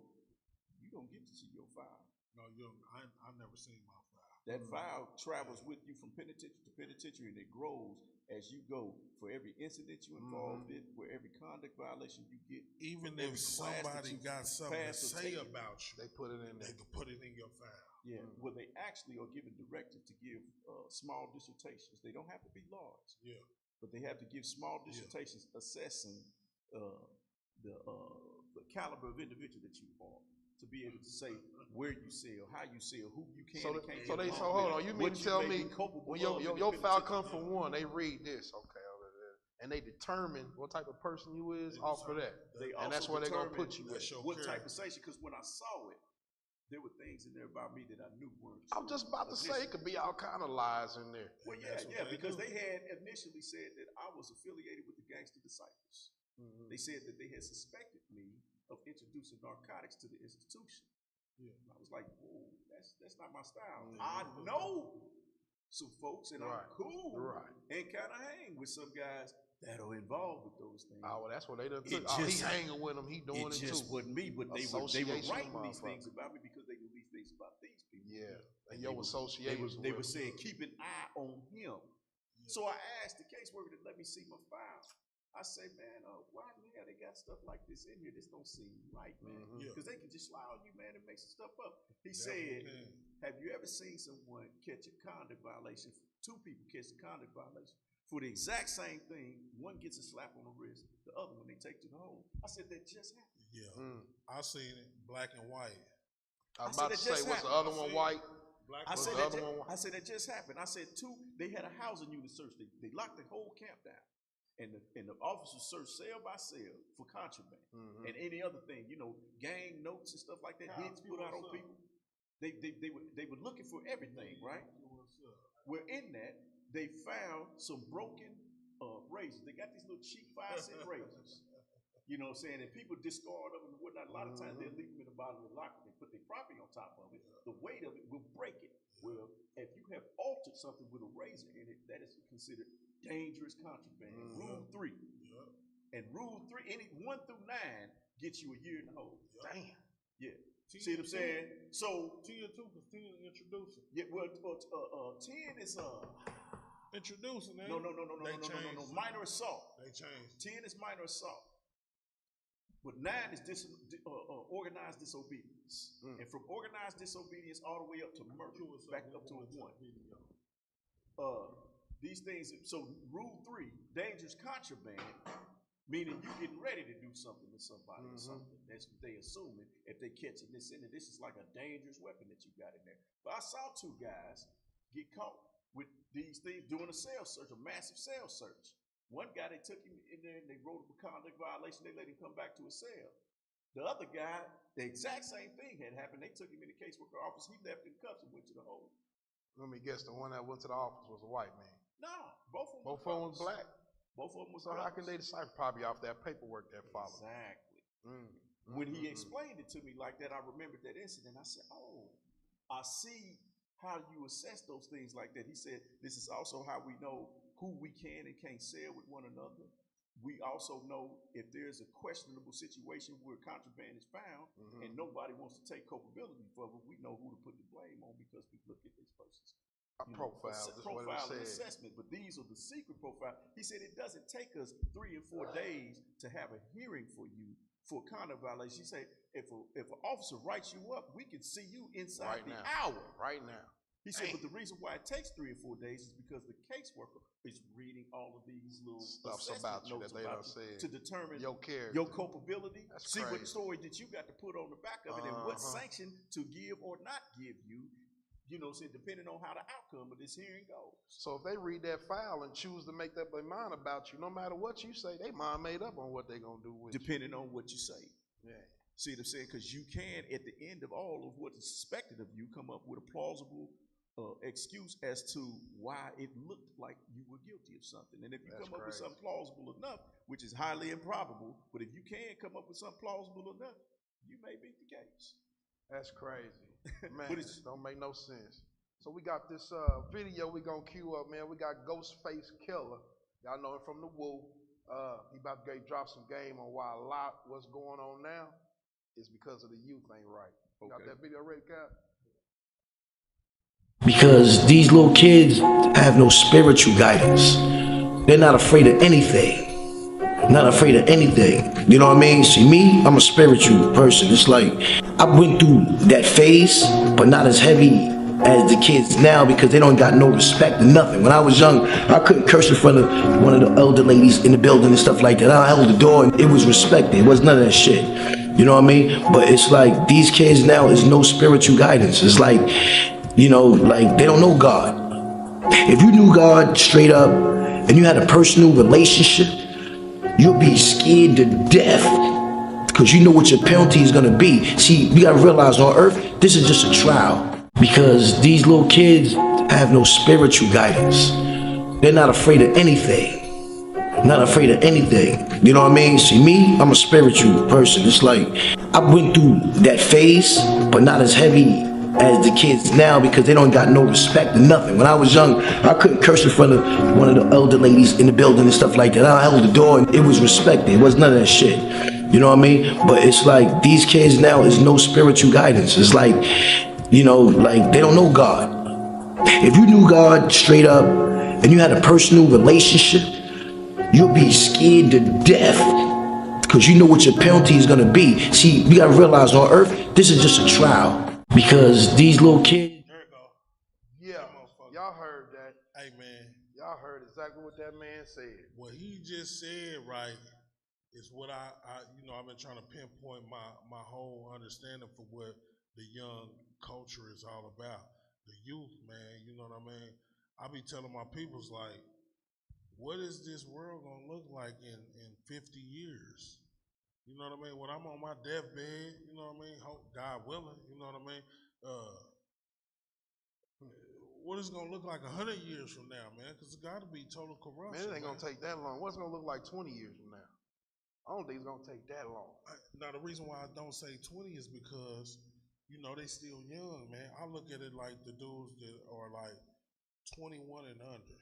S4: you don't get to see your file.
S3: No, I never seen my file.
S4: That file travels with you from penitentiary to penitentiary, and it grows as you go. For every incident you involved in, for every conduct violation you get,
S3: even if somebody got something to say about you,
S1: they put it in there.
S3: They can put it in your file.
S4: Yeah, well, they actually are given directive to give small dissertations. They don't have to be large.
S3: Yeah,
S4: but they have to give small dissertations assessing the caliber of individual that you are, to be able to say where you sell, how you sell, who you can and can't.
S1: So hold on. You mean to tell me when your file come from one, they read this, okay, and they determine what type of person you is off of that, and that's where they're gonna put you with.
S4: What type of station? Because when I saw it, there were things in there about me that I knew weren't true.
S1: I'm just about to say it could be all kind of lies in there.
S4: Well, yeah, because they had initially said that I was affiliated with the Gangster Disciples. They said that they had suspected me of introducing narcotics to the institution. Yeah. And I was like, whoa, that's not my style. I know some folks, and I'm cool, and kind of hang with some guys that are involved with those things.
S1: Oh, well, that's what they done took. He hanging with them, he doing it too.
S4: It just wasn't me, but they were writing these things about me because they knew these things about these people.
S1: Yeah, and your association.
S4: They were saying, keep an eye on him. Yeah. So I asked the caseworker to let me see my file. I say, man, why in the hell they got stuff like this in here? This don't seem right, man. Because they can just lie on you, man, and make some stuff up. He said, have you ever seen someone catch a conduct violation? Two people catch a conduct violation for the exact same thing. One gets a slap on the wrist, the other one they take to the hole. I said, that just happened.
S3: Yeah, I seen it black and white.
S1: I was about to say, was the other one white?
S4: I said that just happened. I said two, they had a housing unit search. They locked the whole camp down. And the officers searched cell by cell for contraband and any other thing, gang notes and stuff like that, hits put out on people. They were looking for everything, right? Well, in that, they found some broken razors. They got these little cheap 5-cent razors. You know what I'm saying? And people discard them and whatnot. A lot of times they'll leave them in the bottom of the locker. They put their property on top of it. The weight of it will break it. Well, if you have altered something with a razor in it, that is considered dangerous contraband. Rule 3. And Rule 3, any 1 through 9 gets you a year in the hole.
S1: Damn.
S4: Yeah. See what I'm saying? So
S3: 10 too, because 10 introducing.
S4: Yeah, well, 10 is
S3: introducing.
S4: No. Minor assault.
S3: They changed.
S4: 10 is minor assault. But 9 is organized disobedience. And from organized disobedience all the way up to murder, back up to a 1. These things, so Rule 3, dangerous contraband, meaning you getting ready to do something to somebody or something. That's what they assuming. If they catching this in it, this is like a dangerous weapon that you got in there. But I saw 2 guys get caught with these things, doing a sales search, a massive sales search. One guy, they took him in there and they wrote him a conduct violation. They let him come back to his cell. The other guy, the exact same thing had happened. They took him in the caseworker office. He left in cuffs and went to the hole.
S1: Let me guess, the one that went to the office was a white man.
S4: No, both of them.
S1: Both of them was black.
S4: Both of them was
S1: so how can they decide? Probably off that paperwork that followed.
S4: Exactly. When he explained it to me like that, I remembered that incident. I said, "Oh, I see how you assess those things like that." He said, "This is also how we know who we can and can't share with one another. We also know if there's a questionable situation where contraband is found and nobody wants to take culpability for it, we know who to put the blame on because we look at this person's profile and assessment. But these are the secret profile." He said it doesn't take us 3 or 4 days to have a hearing for you for conduct violation. He said if an officer writes you up, we can see you inside the hour.
S1: Right now.
S4: He said, but the reason why it takes 3 or 4 days is because the caseworker is reading all of these little
S1: stuffs about you that they don't say
S4: to determine
S1: your character,
S4: your culpability, see
S1: crazy.
S4: what story that you got to put on the back of it, and what sanction to give or not give you. You know, so depending on how the outcome of this hearing goes.
S1: So if they read that file and choose to make up their mind about you, no matter what you say, they mind made up on what they're gonna do with
S4: depending on what you say.
S1: Yeah.
S4: See what I'm saying? Because you can, at the end of all of what's expected of you, come up with a plausible excuse as to why it looked like you were guilty of something. And if you come up with something plausible enough, which is highly improbable, but if you can come up with something plausible enough, you may beat the case.
S1: That's crazy. Man, it don't make no sense. So we got this video we gonna cue up, man. We got Ghostface Killer. Y'all know him from the Woo. He about to drop some game on why a lot what's going on now is because of the youth ain't right. Okay. Got that video ready, Cap?
S5: Because these little kids have no spiritual guidance. They're not afraid of anything. Not afraid of anything. You know what I mean? See, me, I'm a spiritual person. It's like, I went through that phase, but not as heavy as the kids now because they don't got no respect or nothing. When I was young, I couldn't curse in front of one of the elder ladies in the building and stuff like that. I held the door and it was respected. It was none of that shit. You know what I mean? But it's like, these kids now is no spiritual guidance. It's like, you know, like they don't know God. If you knew God straight up and you had a personal relationship, you'll be scared to death because you know what your penalty is going to be. See, you got to realize on earth, this is just a trial because these little kids have no spiritual guidance. They're not afraid of anything. Not afraid of anything. You know what I mean? See, me, I'm a spiritual person. It's like, I went through that phase, but not as heavy as the kids now because they don't got no respect or nothing. When I was young, I couldn't curse in front of one of the elder ladies in the building and stuff like that. I held the door and it was respected. It was none of that shit. You know what I mean? But it's like, these kids now is no spiritual guidance. It's like, you know, like they don't know God. If you knew God straight up and you had a personal relationship, you'll be scared to death because you know what your penalty is going to be. See, you got to realize on earth, this is just a trial. Because these little kids.
S3: There you go.
S1: Yeah, y'all heard that.
S3: Hey, man.
S1: Y'all heard exactly what that man said.
S3: What he just said, right, is what I've been trying to pinpoint my whole understanding for what the young culture is all about. The youth, man, you know what I mean? I be telling my peoples, like, what is this world gonna look like in 50 years? You know what I mean? When I'm on my deathbed, you know what I mean? Hope God willing, you know what I mean? What is it gonna look like 100 years from now, man? Because it's got to be total corruption.
S1: Man, it ain't gonna take that long. What's it gonna look like 20 years from now? I don't think it's gonna take that long.
S3: Now the reason why I don't say 20 is because, you know, they still young, man. I look at it like the dudes that are like 21 and under.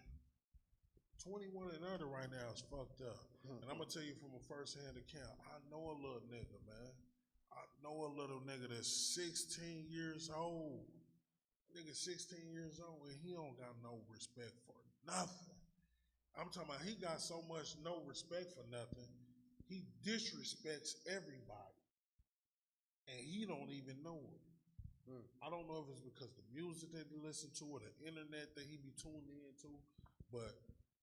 S3: 21 and under right now is fucked up. And I'm gonna tell you from a first-hand account, I know a little nigga, man. I know a little nigga that's 16 years old. Nigga 16 years old and he don't got no respect for nothing. I'm talking about he got so much no respect for nothing, he disrespects everybody. And he don't even know it. I don't know if it's because the music that he listen to or the internet that he be tuned into, but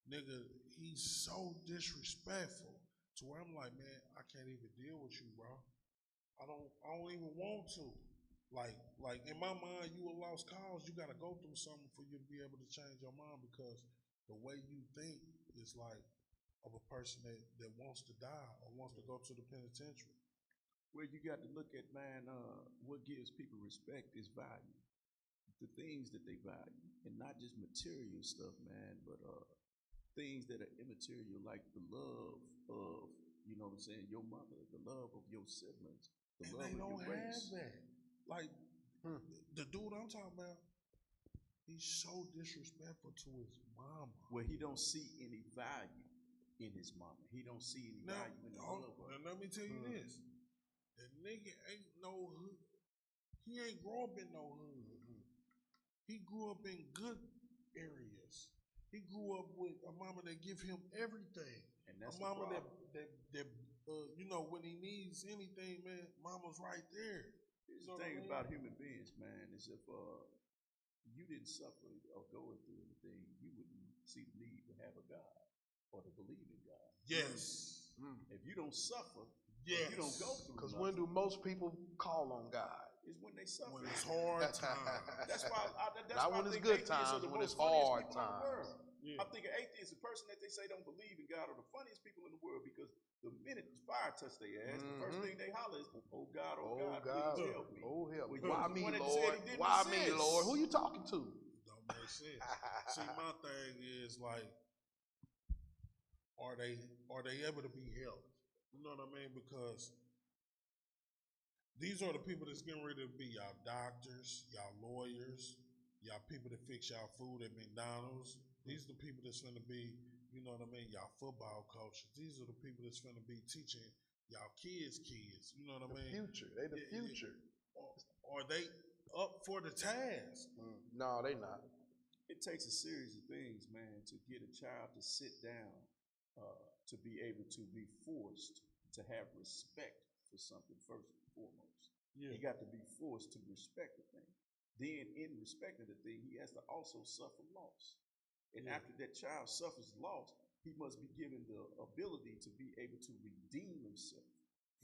S3: nigga, he's so disrespectful to where I'm like, man, I can't even deal with you, bro. I don't even want to. Like in my mind, you a lost cause. You got to go through something for you to be able to change your mind because the way you think is like of a person that wants to die or wants to go to the penitentiary.
S4: Well, you got to look at, man, what gives people respect is value. The things that they value, and not just material stuff, man, but things that are immaterial, like the love of, you know what I'm saying, your mother, the love of your siblings, the
S3: And
S4: love
S3: they
S4: of
S3: don't
S4: your
S3: have
S4: race.
S3: that. Like the dude I'm talking about, he's so disrespectful to his mama.
S4: Where he don't see any value in his mama. He don't see any value in the love of her.
S3: And let me tell you this. The nigga ain't no hood. He ain't grow up in no hood. He grew up in good areas. He grew up with a mama that give him everything.
S4: And that's
S3: a mama
S4: the
S3: that you know, when he needs anything, man, mama's right there.
S4: Here's the thing about human beings, man, is if you didn't suffer or go through anything, you wouldn't see the need to have a God or to believe in God.
S3: Yes.
S4: If you don't suffer,
S3: yes.
S4: You don't go through.
S1: Because when do most people call on God?
S4: Is when they suffer.
S3: When it's hard times.
S4: That's why.
S1: Not when it's good times. When it's hard times.
S4: Yeah. I think an atheist, a person that they say don't believe in God, are the funniest people in the world because the minute the fire touch their ass, the first thing they holler is, "Oh God, please help me."
S1: Oh help me.
S4: Well,
S1: Why me, Lord? Why me, Lord? Who you talking to?
S3: Don't make sense. See, my thing is like, are they able to be helped? You know what I mean? Because these are the people that's getting ready to be y'all doctors, y'all lawyers, y'all people that fix y'all food at McDonald's. These are the people that's going to be, you know what I mean, y'all football coaches. These are the people that's going to be teaching y'all kids. You know what I mean?
S1: Future. They the future.
S3: Are they up for the task?
S1: No, they not.
S4: It takes a series of things, man, to get a child to sit down, to be able to be forced to have respect for something first and foremost. Yeah. He got to be forced to respect the thing. Then in respecting the thing, he has to also suffer loss. And after that child suffers loss, he must be given the ability to be able to redeem himself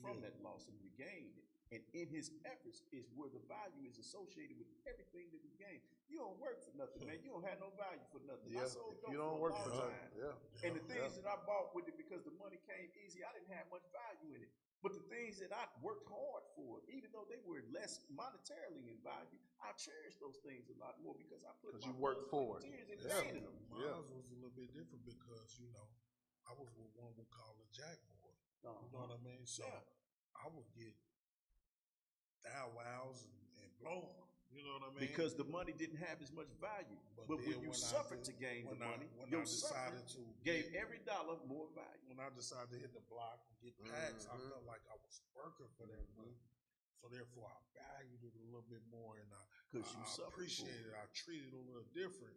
S4: from that loss and regain it. And in his efforts is where the value is associated with everything that we gain. You don't work for nothing, man. You don't have no value for nothing.
S1: Yeah.
S4: I sold dope
S1: you don't
S4: for
S1: work
S4: a long
S1: for
S4: time.
S1: Yeah.
S4: And the things that I bought with it because the money came easy, I didn't have much value in it. But the things that I worked hard for, even though they were less monetarily in value, I cherish those things a lot more because I put my
S1: work for it.
S4: tears and pain in them.
S3: Mine was a little bit different because, you know, I was what one would call a jack boy. You know what I mean? So I would get thou wows and blow them. You know what I mean?
S4: Because the money didn't have as much value. But when you suffered to gain the money, your suffering gave every dollar more value.
S3: When I decided to hit the block and get packs, I felt like I was working for that money. So therefore, I valued it a little bit more, and I appreciated it. I treated it a little different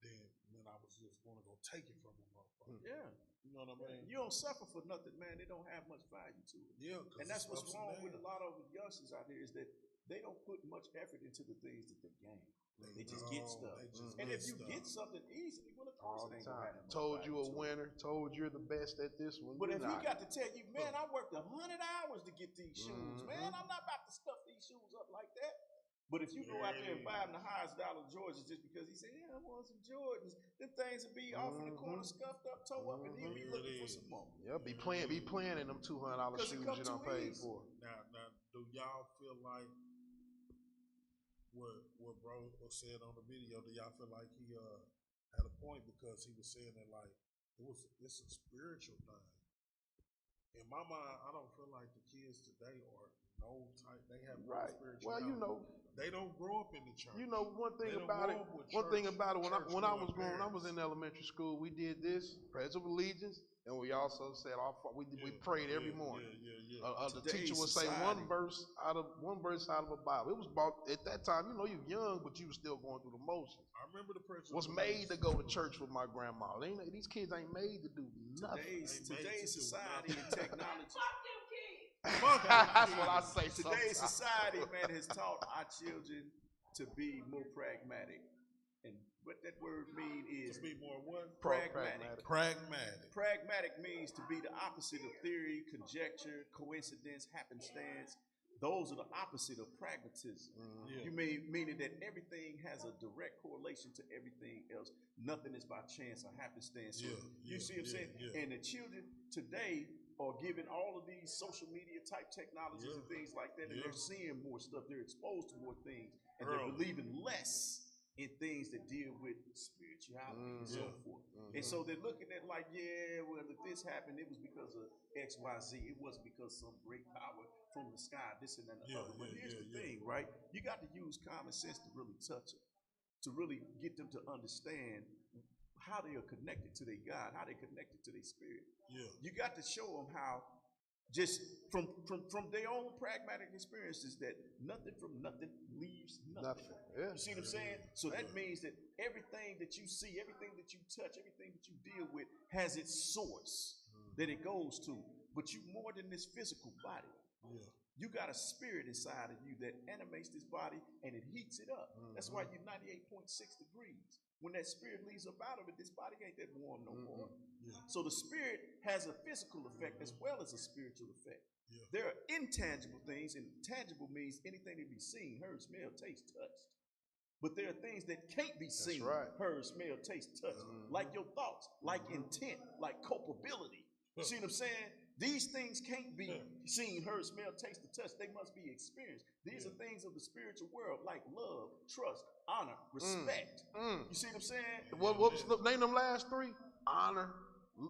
S3: than when I was just going to go take it from a motherfucker.
S4: Yeah.
S3: You know what I mean?
S4: You don't suffer for nothing, man. They don't have much value to it.
S3: Yeah.
S4: And that's what's wrong with a lot of youngsters out here is that they don't put much effort into the things that they gain. They just get stuff. And if you get something easily, well, of course it ain't gonna have
S1: told you a winner, told you're the best at this one.
S4: But if he got to tell you, man, I worked 100 hours to get these shoes, man, I'm not about to stuff these shoes up like that. But if you go out there and buy him the highest dollar Jordans just because he said, yeah, I want some Jordans, them things will be off in the corner, scuffed up, toe up, and he'll be looking for some more.
S1: Yeah, be playing in them $200 shoes you don't pay for.
S3: Now, do y'all feel like what bro said on the video? Do y'all feel like he had a point because he was saying that like it's a spiritual thing? In my mind, I don't feel like the kids today are no type. They have no spirituality.
S1: Well, you know,
S3: they don't grow up in the church.
S1: You know, one thing about it. When I was in elementary school, we did this Pledge of Allegiance, and we also said we prayed every morning. The teacher would say one verse out of a Bible. It was about at that time. You know, you're young, but you were still going through the motions.
S3: I remember the preacher
S1: was made to go to church with my grandma. These kids ain't made to do nothing.
S4: Today's society and technology.
S1: That's what I say.
S4: Today's society, man, has taught our children to be more pragmatic. And what that word mean is
S3: to be more what?
S4: Pragmatic.
S3: Pragmatic.
S4: Pragmatic means to be the opposite of theory, conjecture, coincidence, happenstance. those are the opposite of pragmatism.
S3: Yeah.
S4: You meaning that everything has a direct correlation to everything else. Nothing is by chance or happenstance. So you see what I'm saying?
S3: Yeah.
S4: And the children today are given all of these social media type technologies and things like that, and they're seeing more stuff. They're exposed to more things, and they're believing less in things that deal with spirituality and so forth. And so they're looking at like, yeah, well, if this happened, it was because of X, Y, Z. It wasn't because some great power from the sky, this and that and the other. But here's the thing, right? You got to use common sense to really touch it, to really get them to understand how they are connected to their God, how they're connected to their spirit.
S3: Yeah.
S4: You got to show them how, just from their own pragmatic experiences, that nothing from nothing leaves nothing.
S1: Yeah.
S4: You see what I'm saying? So that means that everything that you see, everything that you touch, everything that you deal with has its source that it goes to. But you more than this physical body.
S3: Yeah.
S4: You got a spirit inside of you that animates this body and it heats it up. That's why you're 98.6 degrees. When that spirit leaves up out of it, this body ain't that warm no more.
S3: Yeah.
S4: So the spirit has a physical effect as well as a spiritual effect.
S3: Yeah.
S4: There are intangible things, and tangible means anything that be seen, heard, smelled, tasted, touched. But there are things that can't be seen, heard, smelled, tasted, touched, like your thoughts, like intent, like culpability. You see what I'm saying? These things can't be seen, heard, smelled, tasted, touched. They must be experienced. These are things of the spiritual world, like love, trust, honor, respect. You see what I'm saying?
S1: Name them last three?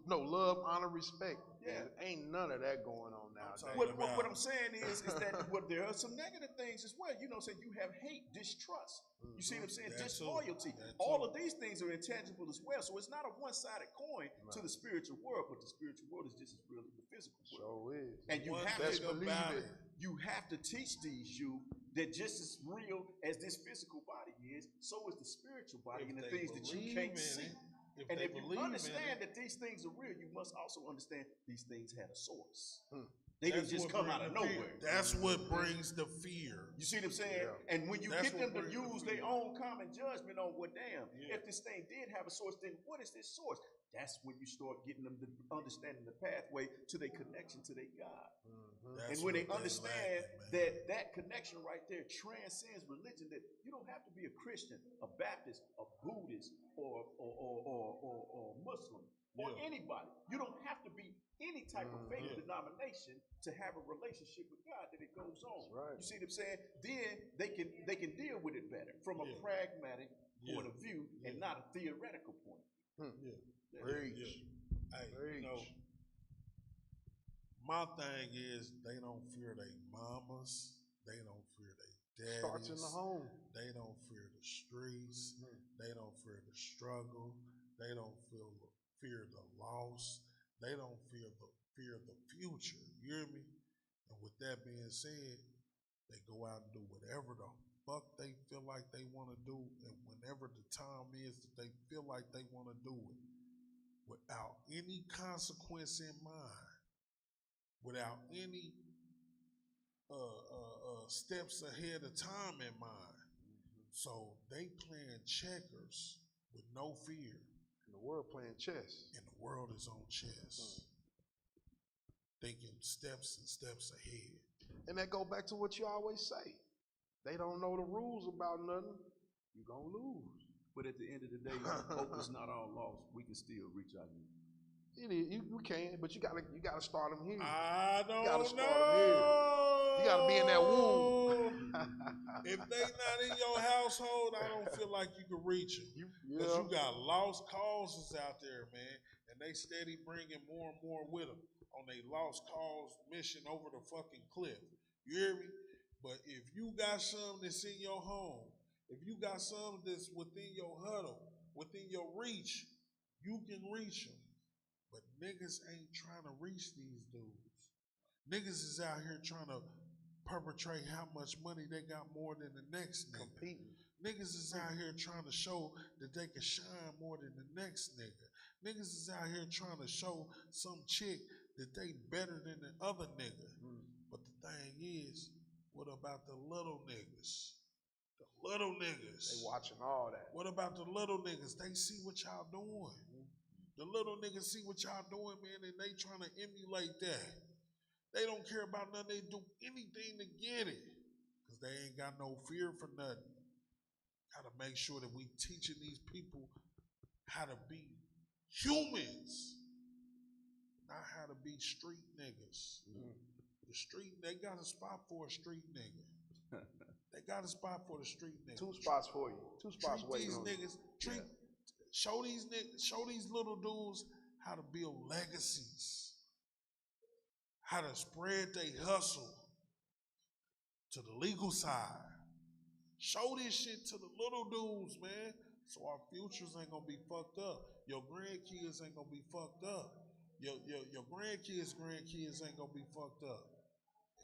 S1: Love, honor, respect.
S4: Yeah.
S1: Ain't none of that going on nowadays.
S4: What I'm saying is that there are some negative things as well. You know, saying you have hate, distrust. You see what I'm saying? Disloyalty. All of these things are intangible as well. So it's not a one-sided coin to the spiritual world, but the spiritual world is just as real as the physical world.
S1: So is.
S4: And you have
S1: Best
S4: to
S1: believe it.
S4: You have to teach these youth that just as real as this physical body is, so is the spiritual body and the things that you can't see. And if you understand that these things are real, you must also understand these things had a source. They didn't just come out of nowhere.
S3: That's what brings the fear.
S4: You see what I'm saying? Yeah. And when you get them to use their own common judgment on, well, damn, if this thing did have a source, then what is this source? That's when you start getting them to understanding the pathway to their connection to their God. And when they understand that connection right there transcends religion, that you don't have to be a Christian, a Baptist, a Buddhist, or Muslim, or anybody. You don't have to be any type of faith denomination to have a relationship with God that it goes on. You see what I'm saying? Then they can deal with it better from a pragmatic point of view and not a theoretical point.
S1: Preach.
S3: Hey, you know, my thing is they don't fear their mamas, they don't fear their daddies.
S1: Starts in the home.
S3: They don't fear the streets. They don't fear the struggle. They don't fear the loss. They don't fear the future. You hear me? And with that being said, they go out and do whatever the fuck they feel like they want to do, and whenever the time is that they feel like they want to do it, without any consequence in mind, without any steps ahead of time in mind. So they playing checkers with no fear.
S1: And the world playing chess.
S3: And the world is on chess. Thinking steps and steps ahead.
S1: And that go back to what you always say. They don't know the rules about nothing. You gonna lose.
S4: But at the end of the day, hope is not all lost. We can still reach our youth.
S1: It is. You can, but you gotta start them here.
S3: I don't
S1: you gotta
S3: know.
S1: Start them here. You gotta be in that womb.
S3: If they not in your household, I don't feel like you can reach them. Because you got lost causes out there, man, and they steady bringing more and more with them on their lost cause mission over the fucking cliff. You hear me? But if you got something that's in your home, if you got something that's within your huddle, within your reach, you can reach them. But niggas ain't trying to reach these dudes. Niggas is out here trying to perpetrate how much money they got more than the next nigga.
S1: Competing.
S3: Niggas is out here trying to show that they can shine more than the next nigga. Niggas is out here trying to show some chick that they better than the other nigga. But the thing is, what about the little niggas? The little niggas.
S1: They watching all that.
S3: What about the little niggas? They see what y'all doing. The little niggas see what y'all doing, man, and they trying to emulate that. They don't care about nothing. They do anything to get it. Because they ain't got no fear for nothing. Gotta make sure that we teaching these people how to be humans, not how to be street niggas. The street, they got a spot for a street nigga. They got a spot for the street niggas.
S1: 2 spots for you. 2 spots waiting on you.
S3: Show these niggas, show these little dudes how to build legacies, how to spread their hustle to the legal side. Show this shit to the little dudes, man, so our futures ain't gonna be fucked up. Your grandkids ain't gonna be fucked up. Your grandkids ain't gonna be fucked up.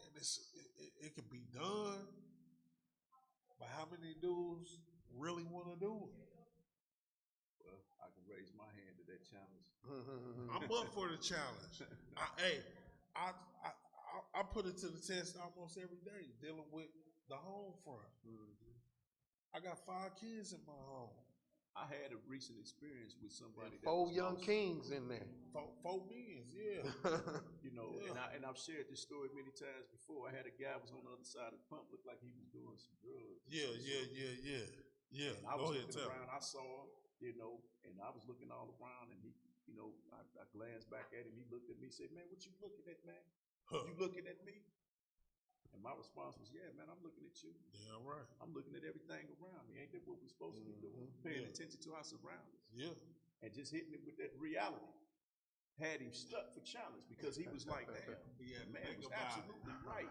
S3: And it can be done, but how many dudes really want to do it?
S4: Well, I can raise my hand to that challenge.
S3: I'm up for the challenge. I put it to the test almost every day, dealing with the home front. I got 5 kids in my home.
S4: I had a recent experience with somebody.
S1: 4 young kings in there.
S3: 4 beings, yeah.
S4: You know, yeah. And I've shared this story many times before. I had a guy was on the other side of the pump, looked like he was doing some drugs.
S3: Yeah.
S4: And I was looking around, I saw him, you know, and I was looking all around, and he, you know, I glanced back at him. He looked at me, said, "Man, what you looking at, man? You looking at me?" And my response was, "Yeah, man, I'm looking at you.
S3: Yeah, right.
S4: I'm looking at everything around me. Ain't that what we're supposed to be doing? Paying attention to our surroundings."
S3: Yeah.
S4: And just hitting it with that reality had him stuck for challenge because he was like, "Damn, man, it was absolutely right."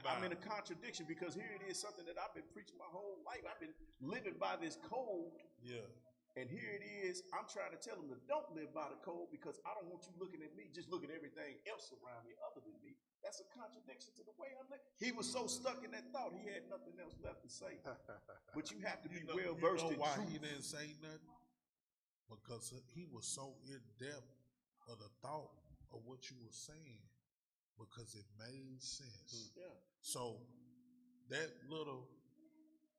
S4: I'm in a contradiction because here it is, something that I've been preaching my whole life. I've been living by this code.
S3: Yeah.
S4: And here it is, I'm trying to tell them to don't live by the code because I don't want you looking at me, just look at everything else around me other than me. That's a contradiction to the way I'm living. He was so stuck in that thought, he had nothing else left to say. But you have to be well versed in
S3: why
S4: truth.
S3: He didn't say nothing? Because he was so in depth of the thought of what you were saying, because it made sense.
S4: Yeah.
S3: So that little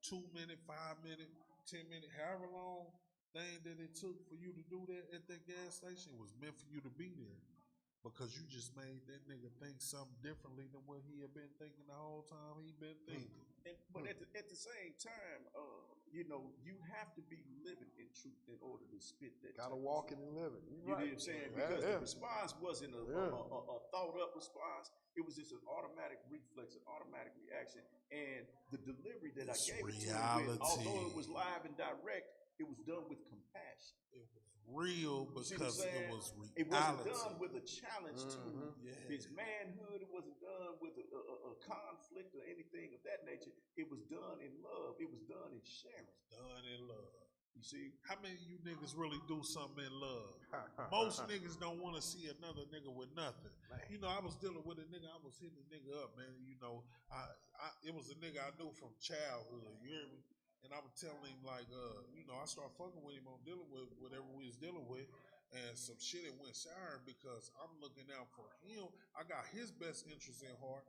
S3: 2 minute, 5 minute, 10 minute, however long thing that it took for you to do that at that gas station was meant for you to be there, because you just made that nigga think something differently than what he had been thinking the whole time he been thinking.
S4: But at the same time, you know, you have to be living in truth in order to spit that.
S1: Gotta walk it and live it.
S4: You know what I'm saying? Because the response wasn't a thought up response. It was just an automatic reflex, an automatic reaction. And the delivery that I gave it to him with, although it was live and direct, it was done with compassion.
S3: It was real because it was reality.
S4: It wasn't done with a challenge to his manhood. It wasn't done with a conflict or anything of that nature. It was done in love. It was done in sharing.
S3: Done in love.
S4: You see?
S3: How many of you niggas really do something in love? Most niggas don't want to see another nigga with nothing. Man. You know, I was dealing with a nigga, I was hitting a nigga up, man. You know, it was a nigga I knew from childhood, you hear me? And I would tell him, like, you know, I started fucking with him on dealing with whatever we was dealing with, and some shit it went sour because I'm looking out for him. I got his best interest in heart.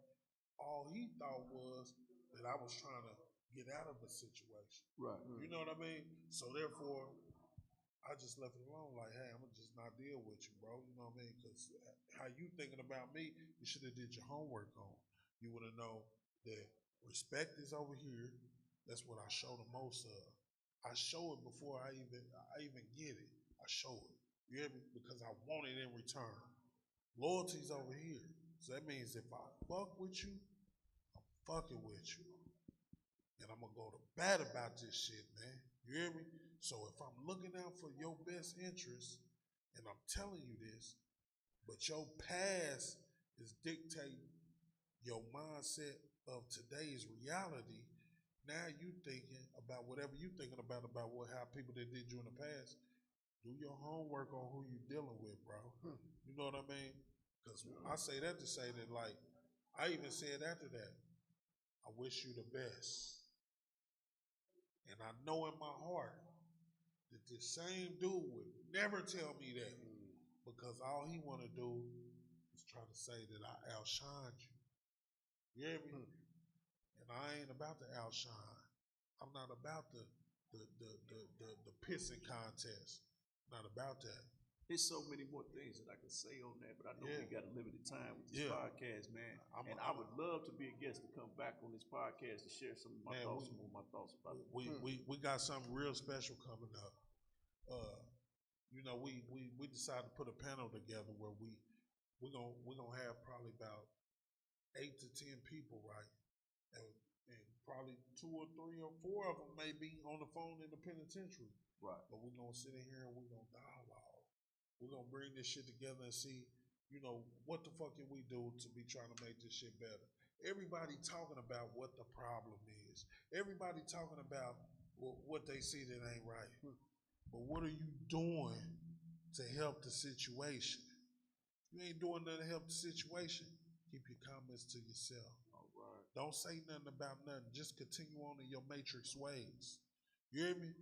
S3: All he thought was that I was trying to get out of the situation.
S4: Right.
S3: You know what I mean? So therefore, I just left it alone. Like, hey, I'm gonna just not deal with you, bro. You know what I mean? Because how you thinking about me, you should have did your homework on. You would have known that respect is over here. That's what I show the most of. I show it before I even get it. I show it. You hear me? Because I want it in return. Loyalty's over here. So that means if I fuck with you, I'm fucking with you. And I'm gonna go to bat about this shit, man. You hear me? So if I'm looking out for your best interest, and I'm telling you this, but your past is dictating your mindset of today's reality, now you thinking about whatever you thinking about how people that did you in the past. Do your homework on who you dealing with, bro. You know what I mean? Because I say that to say that, like, I even said after that, I wish you the best. And I know in my heart that this same dude would never tell me that, because all he want to do is try to say that I outshined you. You hear me? And I ain't about to outshine. I'm not about the pissing contest. Not about that.
S4: There's so many more things that I can say on that, but I know we got a limited time with this
S3: Yeah.
S4: podcast, man. I would love to be a guest to come back on this podcast to share some of my thoughts, some of my thoughts about it.
S3: We got something real special coming up. You know, we decided to put a panel together where we're gonna have probably about 8 to 10 people, right? And probably 2 or 3 or 4 of them may be on the phone in the penitentiary.
S4: Right.
S3: But we're gonna sit in here and we're gonna dialogue. We're gonna bring this shit together and see, you know, what the fuck can we do to be trying to make this shit better. Everybody talking about what the problem is. Everybody talking about what they see that ain't right. But what are you doing to help the situation? You ain't doing nothing to help the situation. Keep your comments to yourself.
S4: All right.
S3: Don't say nothing about nothing. Just continue on in your matrix ways. You hear me?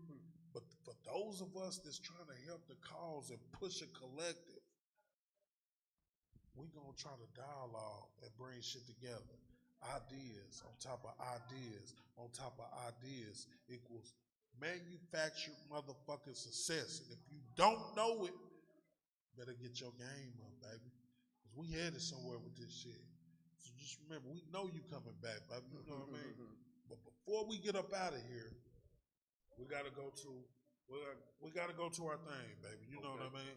S3: But for those of us that's trying to help the cause and push a collective, we gonna try to dialogue and bring shit together. Ideas on top of ideas on top of ideas equals manufactured motherfucking success. And if you don't know it, better get your game up, baby. Because we headed somewhere with this shit. So just remember, we know you coming back, baby. You know what I mean? But before we get up out of here, we gotta go to our thing, baby. You know what I mean?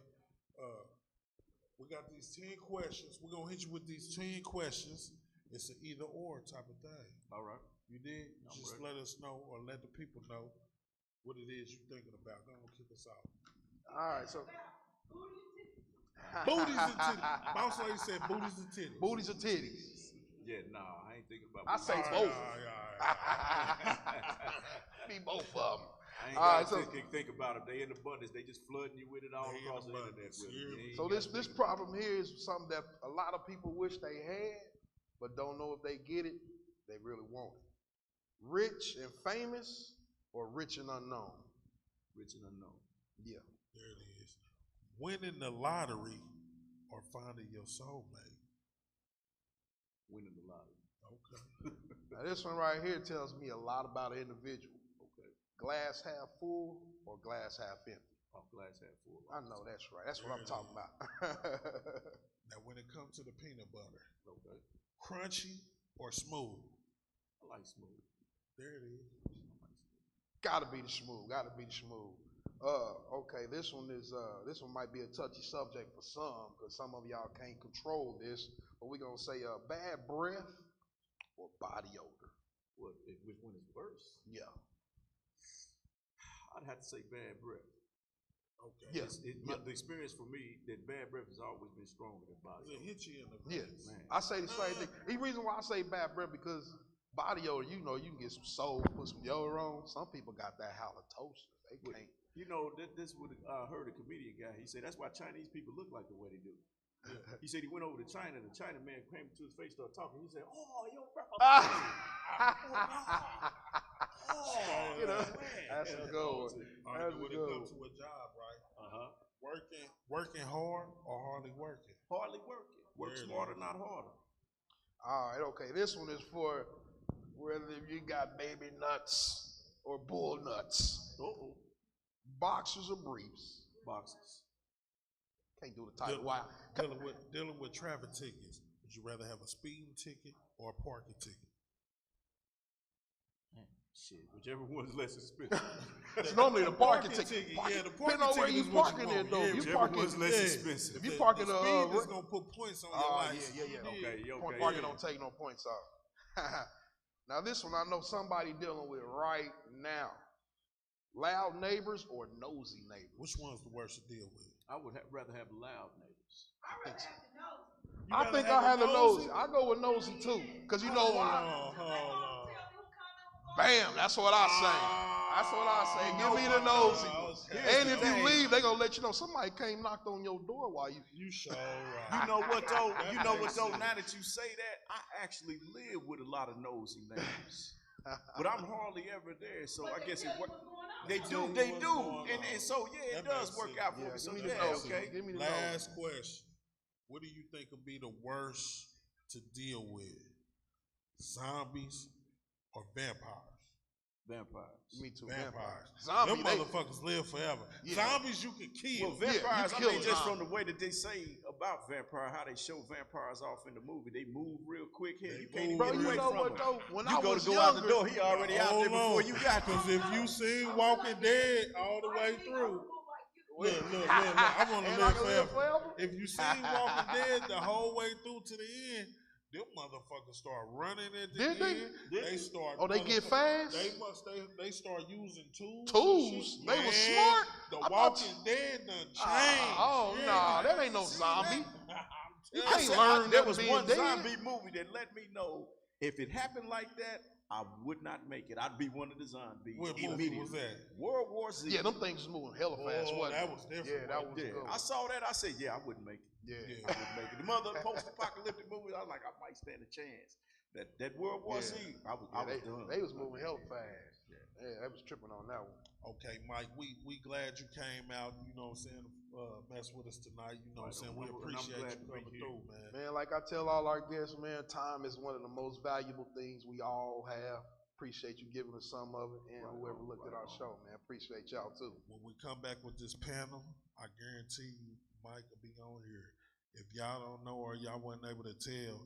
S3: We got these 10 questions. We're gonna hit you with these 10 questions. It's an either or type of thing.
S4: All right.
S3: You did? Just
S4: ready.
S3: let us know or let the people know what it is you're thinking about. Go on, kick us out.
S1: All right, so
S3: Booties and titties. Bounce lady said booties and titties.
S1: booties or titties?
S4: Yeah, nah, I ain't thinking about
S1: I say
S3: All right,
S1: both.
S3: all right.
S1: Be both of them.
S4: I ain't
S1: All
S4: got
S1: right, so
S4: to think about it. They in abundance. They just flooding you with it all
S3: They in
S4: across the
S3: abundance.
S4: internet. With it.
S1: So this problem here is something that a lot of people wish they had, but don't know if they get it. They really want it. Rich and famous, or rich and unknown.
S4: Rich and unknown.
S1: Yeah.
S3: There it is. Winning the lottery or finding your soulmate.
S4: Winning the lottery.
S3: Okay.
S1: Now this one right here tells me a lot about an individual.
S4: Okay.
S1: Glass half full or glass half empty.
S4: Oh, glass half full.
S1: I know that's right. That's what I'm talking about.
S3: Now when it comes to the peanut butter,
S4: Okay.
S3: crunchy or smooth?
S4: I like smooth.
S3: There it is.
S1: Gotta be the smooth. Gotta be the smooth. Okay, this one might be a touchy subject for some, because some of y'all can't control this. But we're gonna say bad breath or body odor.
S4: Which one is worse?
S1: Yeah.
S4: I'd have to say bad breath.
S3: Okay.
S1: Yes.
S4: The experience for me, that bad breath has always been stronger than body
S3: It
S4: odor.
S3: hit you in the
S1: Yeah.
S3: face.
S4: Man.
S1: I say the same thing. The reason why I say bad breath, because body odor, you know, you can get some soul, put some deodorant on. Some people got that halitosis. They can't.
S4: You know, this would heard a comedian guy. He said that's why Chinese people look like the way they do. He said he went over to China, and the China man came to his face, started talking. He said, "Oh, your breath."
S1: You know, that's a good one.
S3: All right, when it comes to a job, right? Working hard or hardly working?
S4: Hardly working. Work
S3: There it
S4: smarter,
S3: is.
S4: not harder.
S1: All right, okay. This one is for whether you got baby nuts or bull nuts.
S4: Uh-oh.
S1: Boxers or briefs.
S4: Boxes.
S1: Can't do the title. Why?
S3: Dealing with traffic tickets. Would you rather have a speeding ticket or a parking ticket?
S4: Shit, whichever one's less expensive.
S1: It's normally the parking ticket.
S3: Yeah, the
S1: Depending
S3: parking
S1: on where
S3: ticket
S1: you
S3: is what
S1: parking
S3: you
S1: it
S3: want.
S1: though.
S3: Yeah,
S1: If you
S4: whichever
S1: parking
S4: one's less expensive.
S1: If you parking
S3: the speed is gonna put points on your license.
S1: yeah.
S4: Okay.
S1: Parking don't take no points off. Now this one I know somebody dealing with right now. Loud neighbors or nosy neighbors?
S3: Which one's the worst to deal with?
S4: I would rather have loud neighbors.
S1: I think I have the nosy. I go with nosy too, cause you know why?
S3: Hold on.
S1: Bam, that's what I say. That's what I say. Give me the nosy. And if you leave, they gonna let you know somebody came knocked on your door while you
S3: show right.
S4: You know what though? Now that you say that, I actually live with a lot of nosy neighbors. But I'm hardly ever there, so I guess it works. They do, and so yeah, it does work out for me. So yeah, okay.
S1: Give me the
S3: Last question. What do you think would be the worst to deal with? Zombies or vampires?
S4: Vampires.
S1: Me too.
S3: Vampires.
S1: Zombie,
S3: Them
S1: they-
S3: motherfuckers live forever.
S1: Yeah.
S3: Zombies you can kill.
S4: Well, vampires,
S1: you
S4: I
S1: kill
S4: mean,
S1: a
S4: just
S1: zombie.
S4: from the way that they say about vampire, how they show vampires off in the movie, they move real quick here.
S3: They
S4: You can't even
S3: move
S1: Bro,
S4: get
S1: you
S4: away
S1: know
S4: from
S1: what
S4: them.
S1: though? When
S4: You
S1: I
S4: go
S1: was
S4: to go out the
S1: younger,
S4: door, he already out there before you got there.
S3: Because if you seen Walking Dead all the way through, look, I want to
S1: And
S3: live
S1: I can live
S3: forever.
S1: forever?
S3: If you seen Walking Dead the whole way through to the end, them motherfuckers start running at the
S1: Did they?
S3: end. They start.
S1: Oh, they get
S3: motherfuck-
S1: fast?
S3: They start using tools.
S1: Tools?
S3: and shit.
S1: They was
S3: Man,
S1: smart?
S3: The
S1: I thought-
S3: Walking Dead done changed.
S1: Oh,
S3: Yeah,
S1: nah,
S3: you
S1: that ain't no
S3: see
S1: zombie.
S3: that?
S1: You
S3: I'm
S1: can't
S3: telling
S1: learn
S4: There
S1: nothing
S4: was
S1: being
S4: one
S1: dead.
S4: zombie movie that let me know if it happened like that, I would not make it. I'd be one of the zombies.
S3: What movie
S4: immediately.
S3: was that?
S4: World War Z.
S1: Yeah, them things was moving hella fast.
S3: Oh,
S1: wasn't
S3: that
S1: it?
S3: was different,
S1: Yeah, that
S3: wasn't
S1: was
S3: it?
S1: good.
S4: I saw that. I said, yeah, I wouldn't make it.
S1: Yeah.
S3: Yeah.
S4: I wouldn't make it. The mother post-apocalyptic movie, I was like, I might stand a chance. That World War Z, I was done.
S1: They was moving hella fast. Yeah, they was tripping on that one.
S3: Okay, Mike, we glad you came out, you know what I'm saying, mess with us tonight, you know what I'm saying. We
S4: And I'm
S3: appreciate
S4: glad
S3: you
S4: to be
S3: coming
S4: here.
S3: through, man.
S1: Man, like I tell all our guests, man, time is one of the most valuable things we all have. Appreciate you giving us some of it, and whoever looked at our show, man. Appreciate y'all too.
S3: When we come back with this panel, I guarantee you Mike will be on here. If y'all don't know or y'all wasn't able to tell,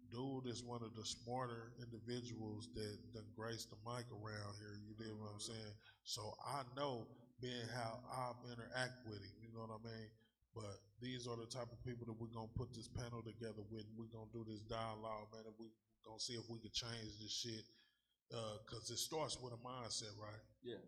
S3: dude is one of the smarter individuals that done graced the mic around here, you dig what I'm saying? So I know being how I interact with him, you know what I mean? But these are the type of people that we're gonna put this panel together with. We're gonna do this dialogue, man, and we're gonna see if we can change this shit. Cause it starts with a mindset, right?
S4: Yeah.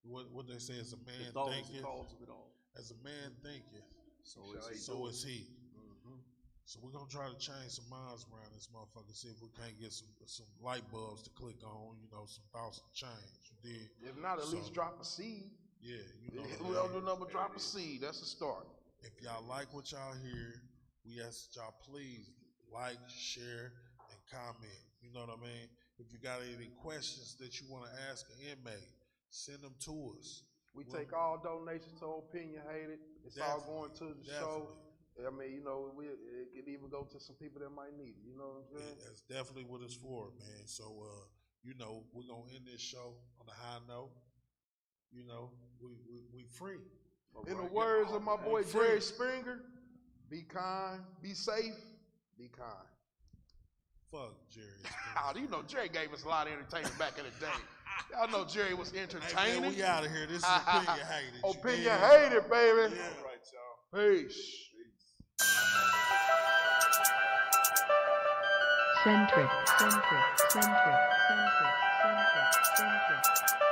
S3: What they say is a man
S4: The thought is the
S3: thinking,
S4: cause of it all.
S3: as a man thinking,
S4: So
S3: so is he.
S1: Mm-hmm.
S3: So we're gonna try to change some minds around this motherfucker, see if we can't get some light bulbs to click on, you know, some thoughts to change. You dig?
S1: If not, at
S3: So,
S1: least drop a seed.
S3: Yeah, you know. what I
S1: We don't do
S3: mean?
S1: nothing but drop a seed. That's a start.
S3: If y'all like what y'all hear, we ask that y'all please like, share, and comment. You know what I mean? If you got any questions that you want to ask an inmate, send them to us.
S1: We take all donations to Opinionated. It's all going to the show. I mean, you know, it could even go to some people that might need it. You know what I'm saying?
S3: That's definitely what it's for, man. So, you know, we're gonna end this show on a high note. You know, we free.
S1: In the words of my boy Jerry Springer, be kind, be safe, be kind.
S3: Fuck Jerry.
S1: Oh, you know, Jerry gave us a lot of entertainment back in the day. Y'all know Jerry was
S3: Hey,
S1: entertaining.
S3: man, we out of here. This is Opinion Hated. You
S1: Opinion
S3: dig?
S1: hated, baby.
S3: Yeah.
S4: All right, y'all.
S1: Peace.
S2: Centric, centric, centric, centric, centric, centric.